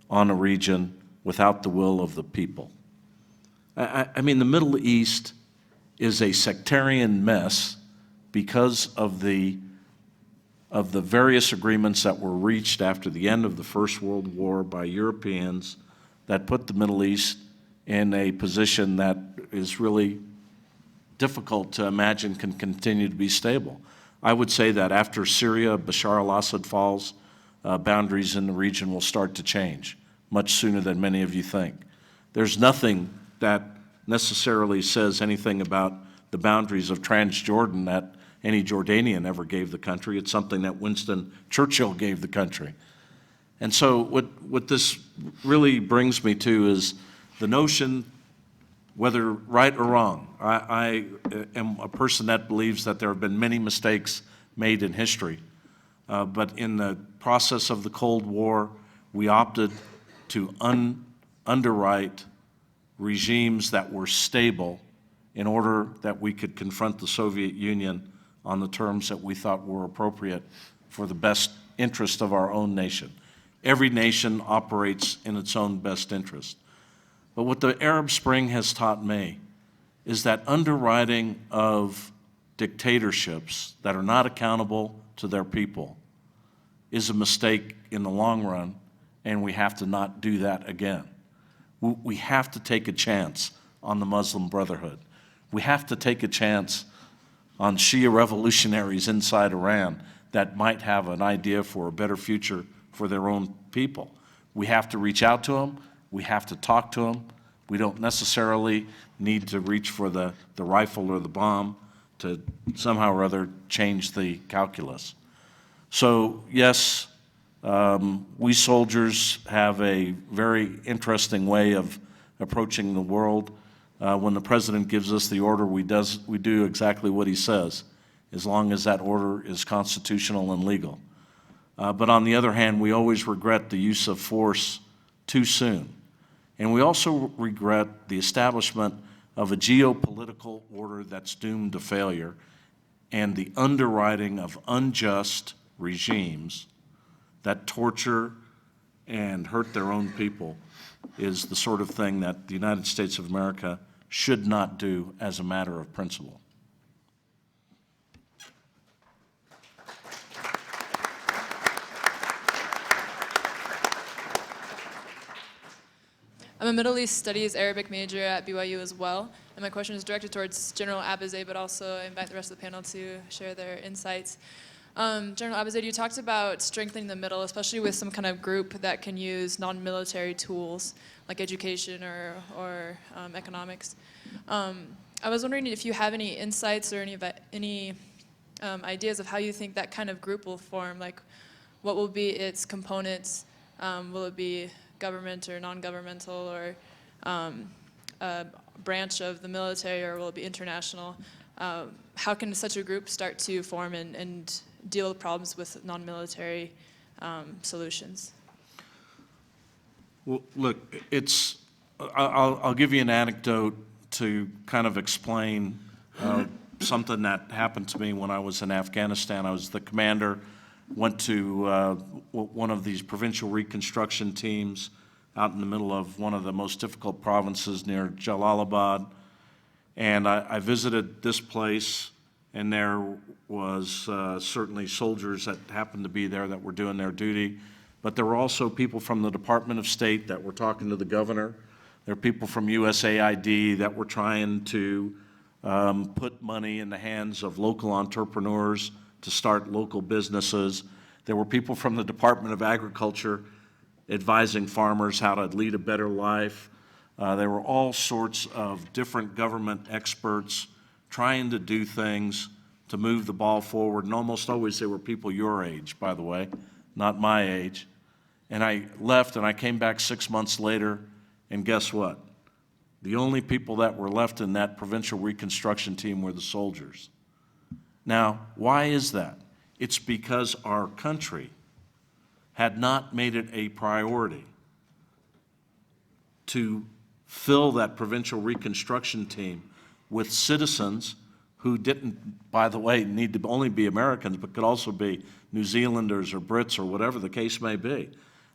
on a region without the will of the people. I mean, the Middle East is a sectarian mess because of the various agreements that were reached after the end of the First World War by Europeans that put the Middle East in a position that is really difficult to imagine can continue to be stable. I would say that after Syria, Bashar al-Assad falls, boundaries in the region will start to change much sooner than many of you think. There's nothing that necessarily says anything about the boundaries of Transjordan that any Jordanian ever gave the country. It's something that Winston Churchill gave the country. And so what this really brings me to is the notion, whether right or wrong, I am a person that believes that there have been many mistakes made in history. But in the process of the Cold War, we opted to underwrite regimes that were stable in order that we could confront the Soviet Union on the terms that we thought were appropriate for the best interest of our own nation. Every nation operates in its own best interest. But what the Arab Spring has taught me is that underwriting of dictatorships that are not accountable to their people is a mistake in the long run, and we have to not do that again. We have to take a chance on the Muslim Brotherhood. We have to take a chance on Shia revolutionaries inside Iran that might have an idea for a better future for their own people. We have to reach out to them. We have to talk to them. We don't necessarily need to reach for the rifle or the bomb to somehow or other change the calculus. So yes, we soldiers have a very interesting way of approaching the world. When the president gives us the order, we do exactly what he says, as long as that order is constitutional and legal. But on the other hand, we always regret the use of force too soon. And we also regret the establishment of a geopolitical order that's doomed to failure and the underwriting of unjust regimes that torture and hurt their own people is the sort of thing that the United States of America should not do as a matter of principle. I'm a Middle East Studies Arabic major at BYU as well, and my question is directed towards General Abizaid, but also invite the rest of the panel to share their insights. General Abizaid, you talked about strengthening the middle, especially with some kind of group that can use non-military tools like education or economics. I was wondering if you have any insights or any ideas of how you think that kind of group will form, like what will be its components? Will it be government or non-governmental or a branch of the military, or will it be international? How can such a group start to form and deal with problems with non-military solutions? Well, look, I'll give you an anecdote to kind of explain something that happened to me when I was in Afghanistan. I was the commander, went to one of these provincial reconstruction teams out in the middle of one of the most difficult provinces near Jalalabad. And I visited this place, and there was certainly soldiers that happened to be there that were doing their duty. But there were also people from the Department of State that were talking to the governor. There are people from USAID that were trying to put money in the hands of local entrepreneurs to start local businesses. There were people from the Department of Agriculture advising farmers how to lead a better life. There were all sorts of different government experts trying to do things to move the ball forward, and almost always they were people your age, by the way, not my age. And I left, and I came back 6 months later, and guess what? The only people that were left in that provincial reconstruction team were the soldiers. Now, why is that? It's because our country had not made it a priority to fill that provincial reconstruction team with citizens who didn't, by the way, need to only be Americans, but could also be New Zealanders or Brits or whatever the case may be.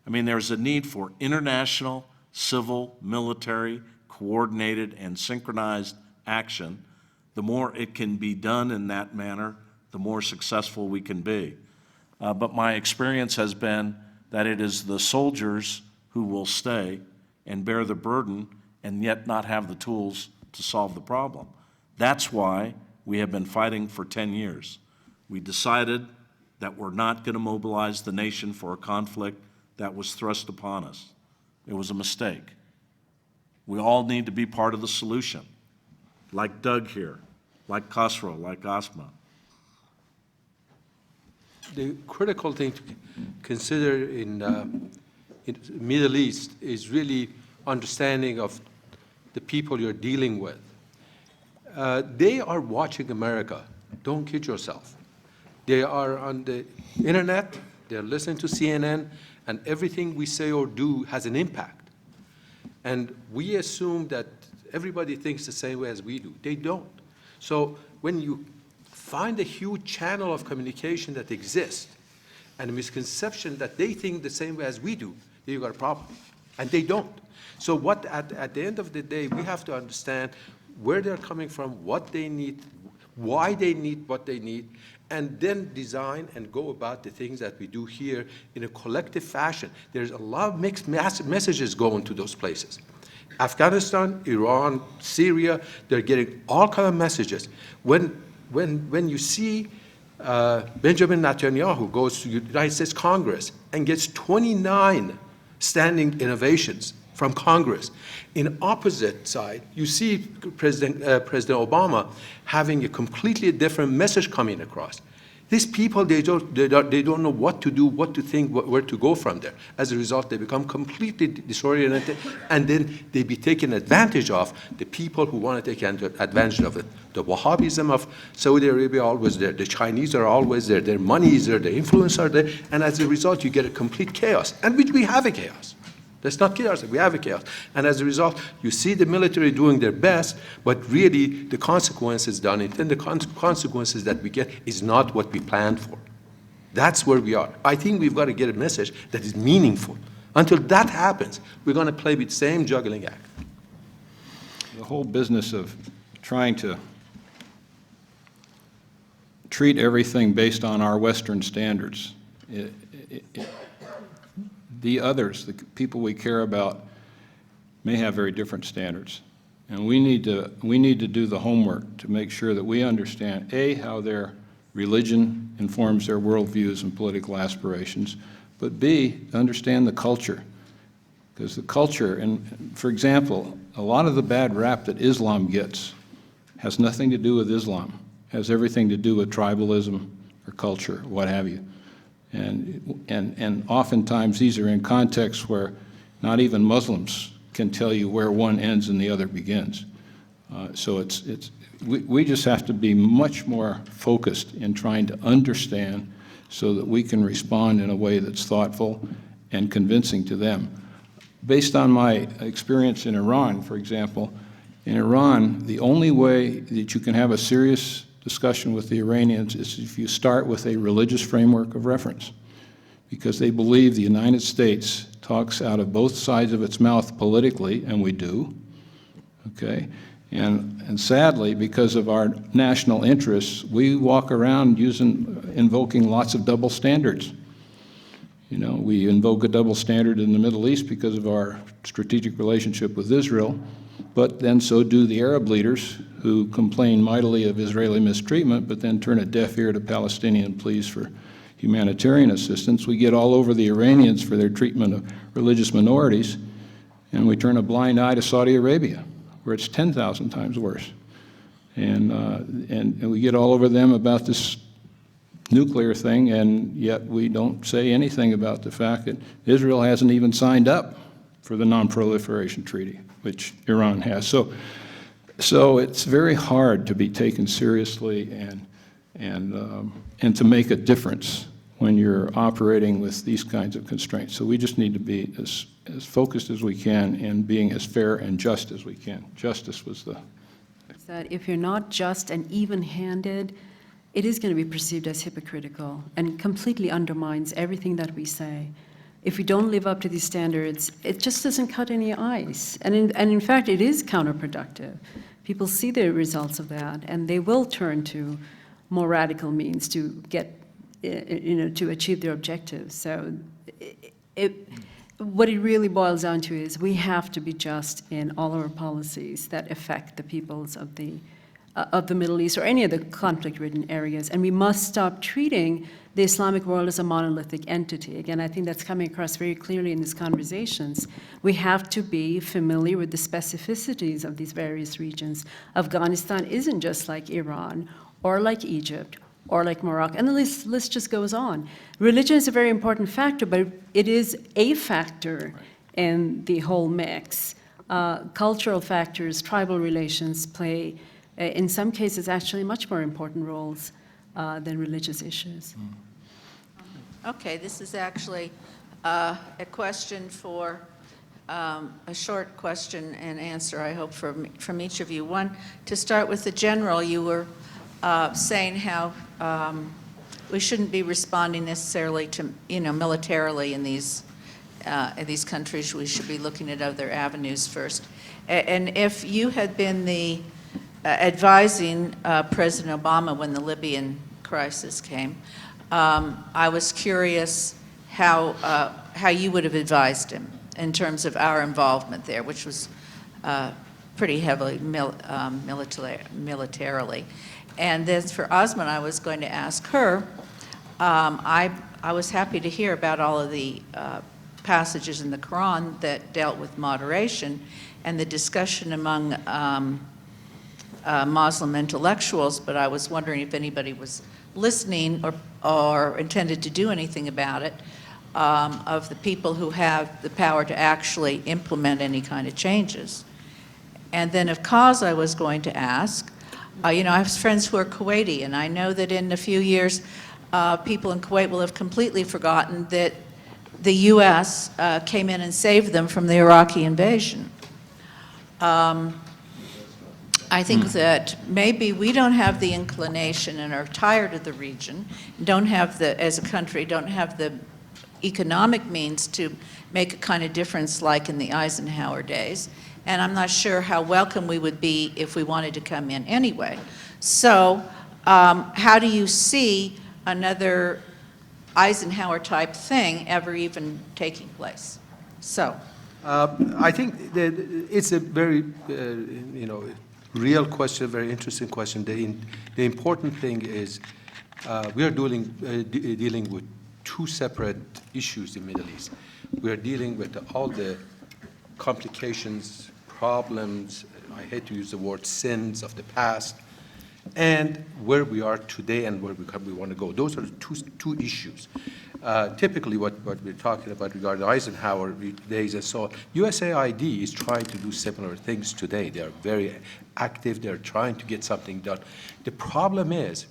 I mean, there's a need for international, civil, military, coordinated, and synchronized action. The more it can be done in that manner, the more successful we can be. But my experience has been that it is the soldiers who will stay and bear the burden and yet not have the tools to solve the problem. That's why we have been fighting for 10 years. We decided that we're not going to mobilize the nation for a conflict that was thrust upon us. It was a mistake. We all need to be part of the solution, like Doug here, like Khosrow, like Asma. The critical thing to consider in Middle East is really understanding of the people you're dealing with. They are watching America. Don't kid yourself. They are on the internet, they're listening to CNN, and everything we say or do has an impact. And we assume that everybody thinks the same way as we do. They don't. So when you find a huge channel of communication that exists and a misconception that they think the same way as we do, then you've got a problem. And they don't. So what at the end of the day, we have to understand where they're coming from, what they need, why they need what they need, and then design and go about the things that we do here in a collective fashion. There's a lot of mixed messages going to those places. Afghanistan, Iran, Syria, they're getting all kinds of messages. When you see Benjamin Netanyahu goes to the United States Congress and gets 29 standing innovations from Congress. In opposite side, you see President Obama having a completely different message coming across. These people, they don't know what to do, what to think, where to go from there. As a result, they become completely disoriented, and then they be taken advantage of, the people who want to take advantage of it. The Wahhabism of Saudi Arabia are always there. The Chinese are always there. Their money is there. Their influence are there. And as a result, you get a complete chaos, and which we have a chaos. That's not chaos, we have a chaos. And as a result, you see the military doing their best, but really the consequences, the unintended consequences that we get is not what we planned for. That's where we are. I think we've got to get a message that is meaningful. Until that happens, we're going to play with the same juggling act. The whole business of trying to treat everything based on our Western standards, the others, the people we care about, may have very different standards. And we need to do the homework to make sure that we understand, A, how their religion informs their worldviews and political aspirations, but B, understand the culture. Because the culture, and for example, a lot of the bad rap that Islam gets has nothing to do with Islam, has everything to do with tribalism or culture, what have you. And oftentimes these are in contexts where not even Muslims can tell you where one ends and the other begins. So we just have to be much more focused in trying to understand so that we can respond in a way that's thoughtful and convincing to them. Based on my experience in Iran, for example, in Iran, the only way that you can have a serious discussion with the Iranians is if you start with a religious framework of reference, because they believe the United States talks out of both sides of its mouth politically, and we do, okay? And sadly, because of our national interests, we walk around invoking lots of double standards. You know, we invoke a double standard in the Middle East because of our strategic relationship with Israel, but then so do the Arab leaders who complain mightily of Israeli mistreatment, but then turn a deaf ear to Palestinian pleas for humanitarian assistance. We get all over the Iranians for their treatment of religious minorities, and we turn a blind eye to Saudi Arabia, where it's 10,000 times worse. And we get all over them about this nuclear thing, and yet we don't say anything about the fact that Israel hasn't even signed up for the Non-Proliferation Treaty, which Iran has. So it's very hard to be taken seriously and to make a difference when you're operating with these kinds of constraints. So we just need to be as focused as we can and being as fair and just as we can. Justice was the... That if you're not just and even-handed, it is going to be perceived as hypocritical and completely undermines everything that we say. If we don't live up to these standards, it just doesn't cut any ice. And in fact, it is counterproductive. People see the results of that, and they will turn to more radical means to get, to achieve their objectives. So what it really boils down to is we have to be just in all our policies that affect the peoples of the Middle East or any of the conflict-ridden areas. And we must stop treating the Islamic world as a monolithic entity. Again, I think that's coming across very clearly in these conversations. We have to be familiar with the specificities of these various regions. Afghanistan isn't just like Iran or like Egypt or like Morocco, and the list just goes on. Religion is a very important factor, but it is a factor in the whole mix. Cultural factors, tribal relations play, in some cases, actually much more important roles than religious issues. Okay, this is actually a question for a short question and answer, I hope, from each of you. One, to start with the general, you were saying how we shouldn't be responding necessarily to, militarily in these countries. We should be looking at other avenues first. And if you had been the advising President Obama when the Libyan crisis came, I was curious how you would have advised him in terms of our involvement there, which was pretty heavily militarily. And then for Osman, I was going to ask her, I was happy to hear about all of the passages in the Quran that dealt with moderation, and the discussion among Muslim intellectuals, but I was wondering if anybody was listening or intended to do anything about it, of the people who have the power to actually implement any kind of changes. And then of cause I was going to ask, you know, I have friends who are Kuwaiti, and I know that in a few years, people in Kuwait will have completely forgotten that the U.S. Came in and saved them from the Iraqi invasion. I think that maybe we don't have the inclination and are tired of the region, don't have the, as a country, don't have the economic means to make a kind of difference like in the Eisenhower days. And I'm not sure how welcome we would be if we wanted to come in anyway. So how do you see another Eisenhower type thing ever even taking place? So. I think that it's a very, you know, real question, very interesting question. The important thing is we are dealing with two separate issues in the Middle East. We are dealing with all the complications, problems, I hate to use the word sins of the past, and where we are today and where we want to go. Those are two issues. Typically what we're talking about regarding Eisenhower days and so on, USAID is trying to do similar things today. They're very active. They're trying to get something done. The problem is,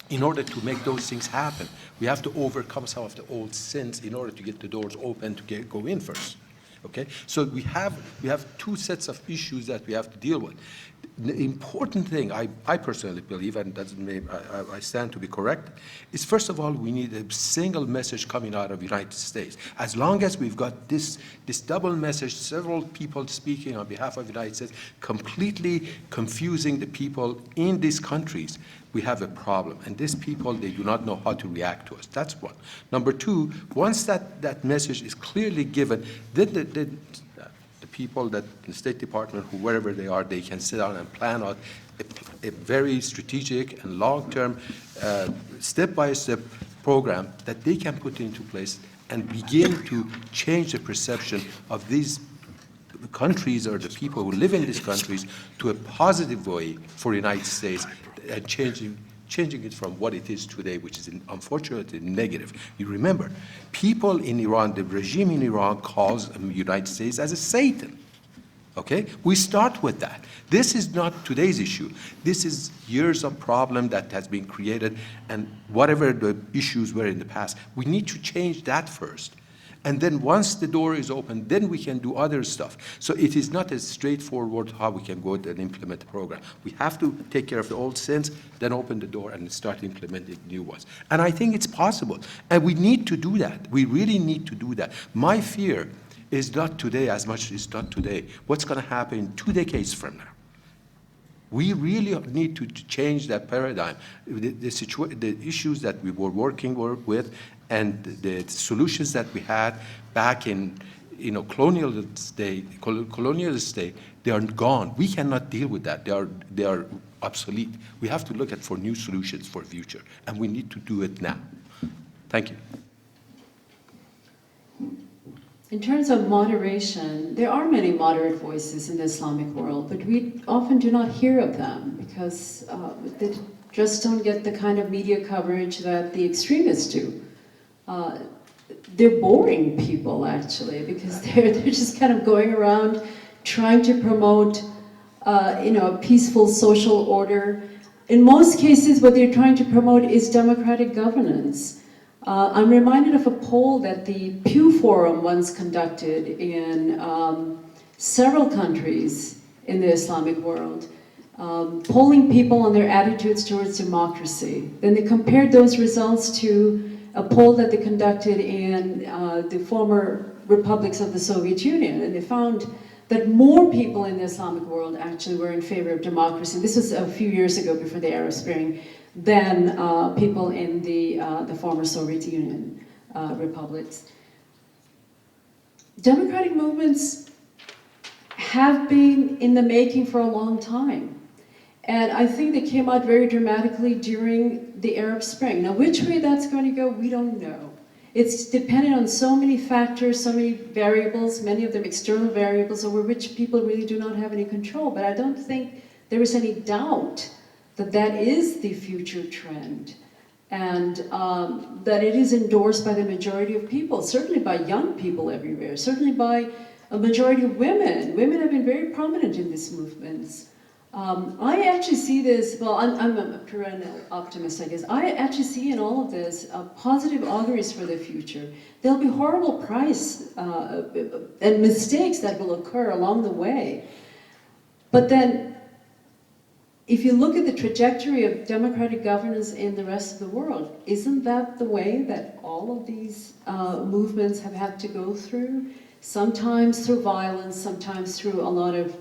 in order to make those things happen, we have to overcome some of the old sins in order to get the doors open to go in first. Okay? So we have two sets of issues that we have to deal with. The important thing, I personally believe, and I stand to be correct, is first of all, we need a single message coming out of the United States. As long as we've got this double message, several people speaking on behalf of the United States, completely confusing the people in these countries, we have a problem. And these people, they do not know how to react to us. That's one. Number two, once that message is clearly given, then the people that the State Department, wherever they are, they can sit down and plan out a very strategic and long-term, step-by-step program that they can put into place and begin to change the perception of these countries or the people who live in these countries to a positive way for the United States and changing it from what it is today, which is unfortunately negative. You remember, people in Iran, the regime in Iran calls the United States as a Satan. Okay? We start with that. This is not today's issue. This is years of problem that has been created, and whatever the issues were in the past, we need to change that first. And then once the door is open, then we can do other stuff. So it is not as straightforward how we can go and implement the program. We have to take care of the old sins, then open the door and start implementing new ones. And I think it's possible. And we need to do that. We really need to do that. My fear is not today as much as it's not today. What's going to happen in 2 decades from now? We really need to change that paradigm. The issues that we were working with and the solutions that we had back in colonialist state, they are gone. We cannot deal with that. They are obsolete. We have to look for new solutions for the future, and we need to do it now. Thank you. In terms of moderation, there are many moderate voices in the Islamic world, but we often do not hear of them because they just don't get the kind of media coverage that the extremists do. They're boring people, actually, because they're just kind of going around trying to promote a peaceful social order. In most cases, what they're trying to promote is democratic governance. I'm reminded of a poll that the Pew Forum once conducted in several countries in the Islamic world, polling people on their attitudes towards democracy. Then they compared those results to a poll that they conducted in the former republics of the Soviet Union, and they found that more people in the Islamic world actually were in favor of democracy. This was a few years ago, before the Arab Spring, than people in the former Soviet Union republics. Democratic movements have been in the making for a long time. And I think they came out very dramatically during the Arab Spring. Now, which way that's going to go, we don't know. It's dependent on so many factors, so many variables, many of them external variables over which people really do not have any control. But I don't think there is any doubt that that is the future trend, and that it is endorsed by the majority of people, certainly by young people everywhere, certainly by a majority of women. Women have been very prominent in these movements. I actually see this, well, I'm a perennial optimist, I guess. I actually see in all of this positive auguries for the future. There'll be horrible price and mistakes that will occur along the way. But then, if you look at the trajectory of democratic governance in the rest of the world, isn't that the way that all of these movements have had to go through? Sometimes through violence, sometimes through a lot of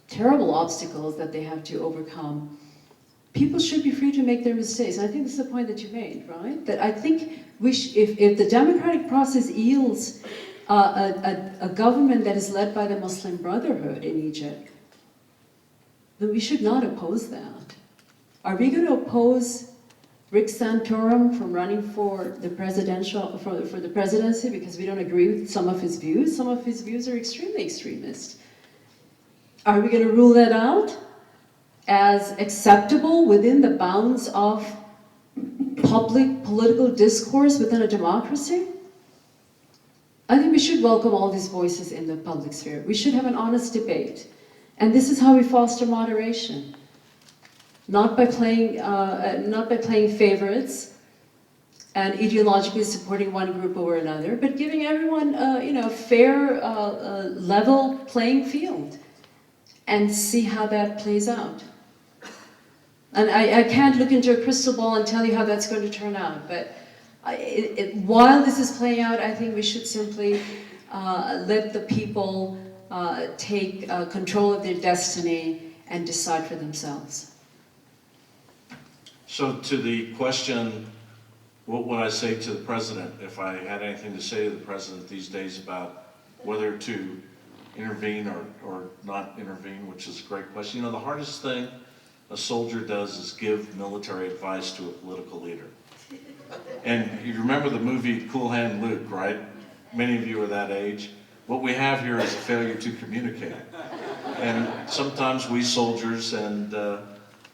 terrible obstacles that they have to overcome. People should be free to make their mistakes. And I think this is the point that you made, right? That I think if the democratic process yields a government that is led by the Muslim Brotherhood in Egypt, then we should not oppose that. Are we going to oppose Rick Santorum from running for the presidency because we don't agree with some of his views? Some of his views are extremely extremist. Are we going to rule that out as acceptable within the bounds of public political discourse within a democracy? I think we should welcome all these voices in the public sphere. We should have an honest debate. And this is how we foster moderation. Not by playing favorites and ideologically supporting one group over another, but giving everyone a fair, level playing field, and see how that plays out. And I can't look into a crystal ball and tell you how that's going to turn out, but while this is playing out, I think we should simply let the people take control of their destiny and decide for themselves. So to the question, what would I say to the president if I had anything to say to the president these days about whether to intervene or not intervene, which is a great question. You know, the hardest thing a soldier does is give military advice to a political leader. And you remember the movie Cool Hand Luke, right? Many of you are that age. What we have here is a failure to communicate. And sometimes we soldiers and the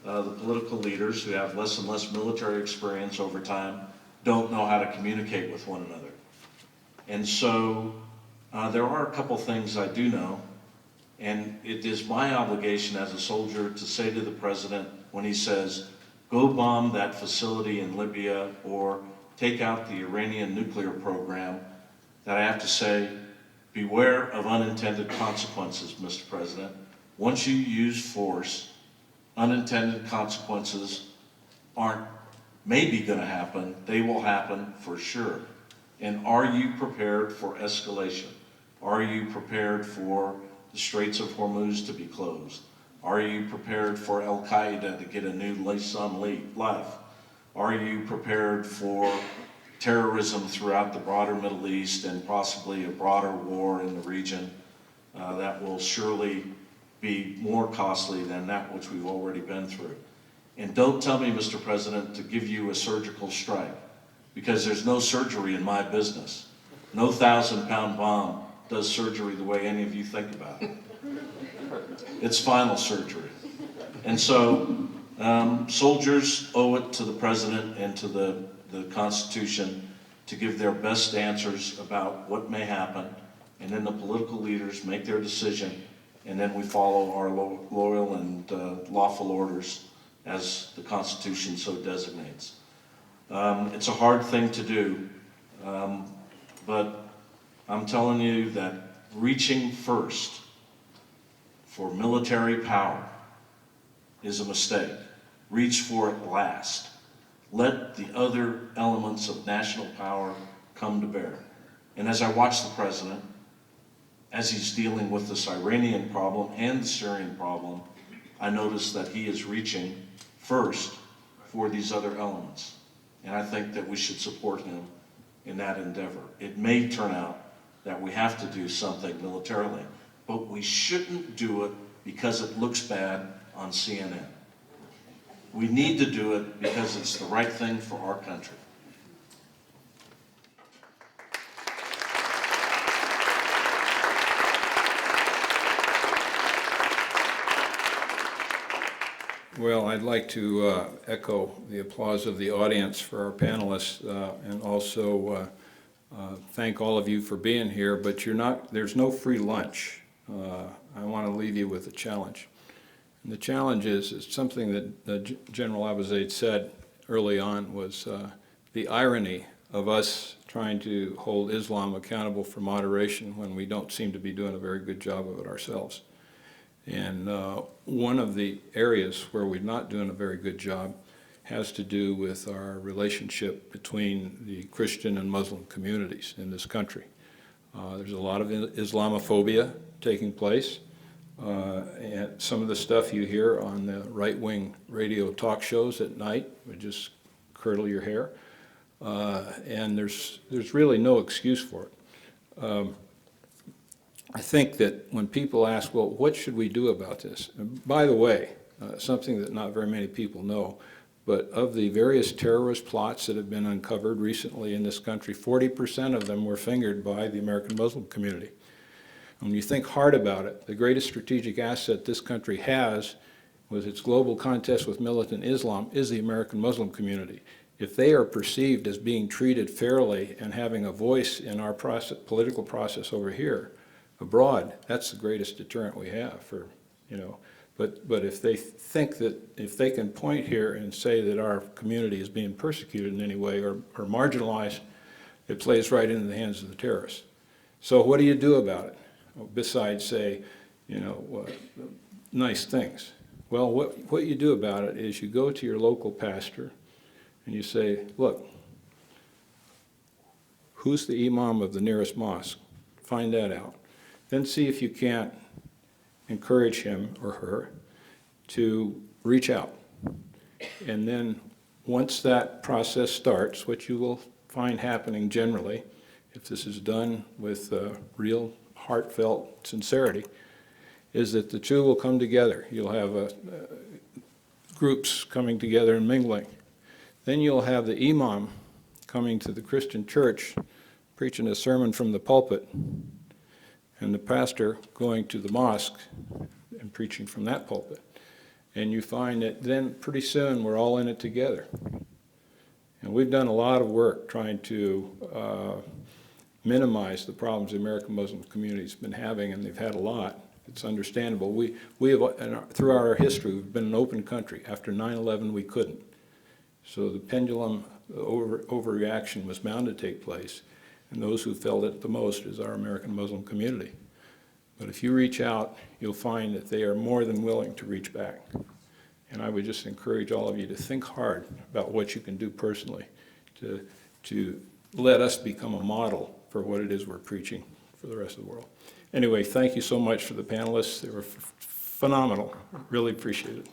political leaders who have less and less military experience over time don't know how to communicate with one another. And so there are a couple things I do know, and it is my obligation as a soldier to say to the president when he says, go bomb that facility in Libya or take out the Iranian nuclear program, that I have to say, beware of unintended consequences, Mr. President. Once you use force, unintended consequences aren't maybe going to happen, they will happen for sure. And are you prepared for escalation? Are you prepared for the Straits of Hormuz to be closed? Are you prepared for Al-Qaeda to get a new lease on life? Are you prepared for terrorism throughout the broader Middle East and possibly a broader war in the region that will surely be more costly than that which we've already been through? And don't tell me, Mr. President, to give you a surgical strike, because there's no surgery in my business. No 1,000-pound bomb does surgery the way any of you think about it. It's final surgery. And so soldiers owe it to the president and to the Constitution to give their best answers about what may happen, and then the political leaders make their decision, and then we follow our loyal and lawful orders as the Constitution so designates. It's a hard thing to do, but I'm telling you that reaching first for military power is a mistake. Reach for it last. Let the other elements of national power come to bear. And as I watch the president, as he's dealing with this Iranian problem and the Syrian problem, I notice that he is reaching first for these other elements. And I think that we should support him in that endeavor. It may turn out that we have to do something militarily, but we shouldn't do it because it looks bad on CNN. We need to do it because it's the right thing for our country. Well, I'd like to echo the applause of the audience for our panelists, and also thank all of you for being here, but there's no free lunch. I want to leave you with a challenge. And the challenge is something that General Abizaid said early on, was the irony of us trying to hold Islam accountable for moderation when we don't seem to be doing a very good job of it ourselves. And one of the areas where we're not doing a very good job has to do with our relationship between the Christian and Muslim communities in this country. There's a lot of Islamophobia taking place. And some of the stuff you hear on the right-wing radio talk shows at night would just curdle your hair. And there's really no excuse for it. I think that when people ask, well, what should we do about this? And by the way, something that not very many people know, but of the various terrorist plots that have been uncovered recently in this country, 40% of them were fingered by the American Muslim community. When you think hard about it, the greatest strategic asset this country has with its global contest with militant Islam is the American Muslim community. If they are perceived as being treated fairly and having a voice in our political process over here, abroad, that's the greatest deterrent we have for, but if they think that if they can point here and say that our community is being persecuted in any way or marginalized, it plays right into the hands of the terrorists. So what do you do about it? Besides say, nice things. Well, what you do about it is you go to your local pastor and you say, look, who's the imam of the nearest mosque? Find that out. Then see if you can't encourage him or her to reach out. And then once that process starts, what you will find happening generally, if this is done with real heartfelt sincerity, is that the two will come together. You'll have groups coming together and mingling. Then you'll have the imam coming to the Christian church, preaching a sermon from the pulpit, and the pastor going to the mosque and preaching from that pulpit. And you find that then pretty soon we're all in it together. And we've done a lot of work trying to minimize the problems the American Muslim community's been having, and they've had a lot. It's understandable. We have, throughout our history, we've been an open country. After 9/11, we couldn't. So the pendulum overreaction was bound to take place, and those who felt it the most is our American Muslim community. But if you reach out, you'll find that they are more than willing to reach back. And I would just encourage all of you to think hard about what you can do personally to let us become a model for what it is we're preaching for the rest of the world. Anyway, thank you so much for the panelists. They were phenomenal. Really appreciate it.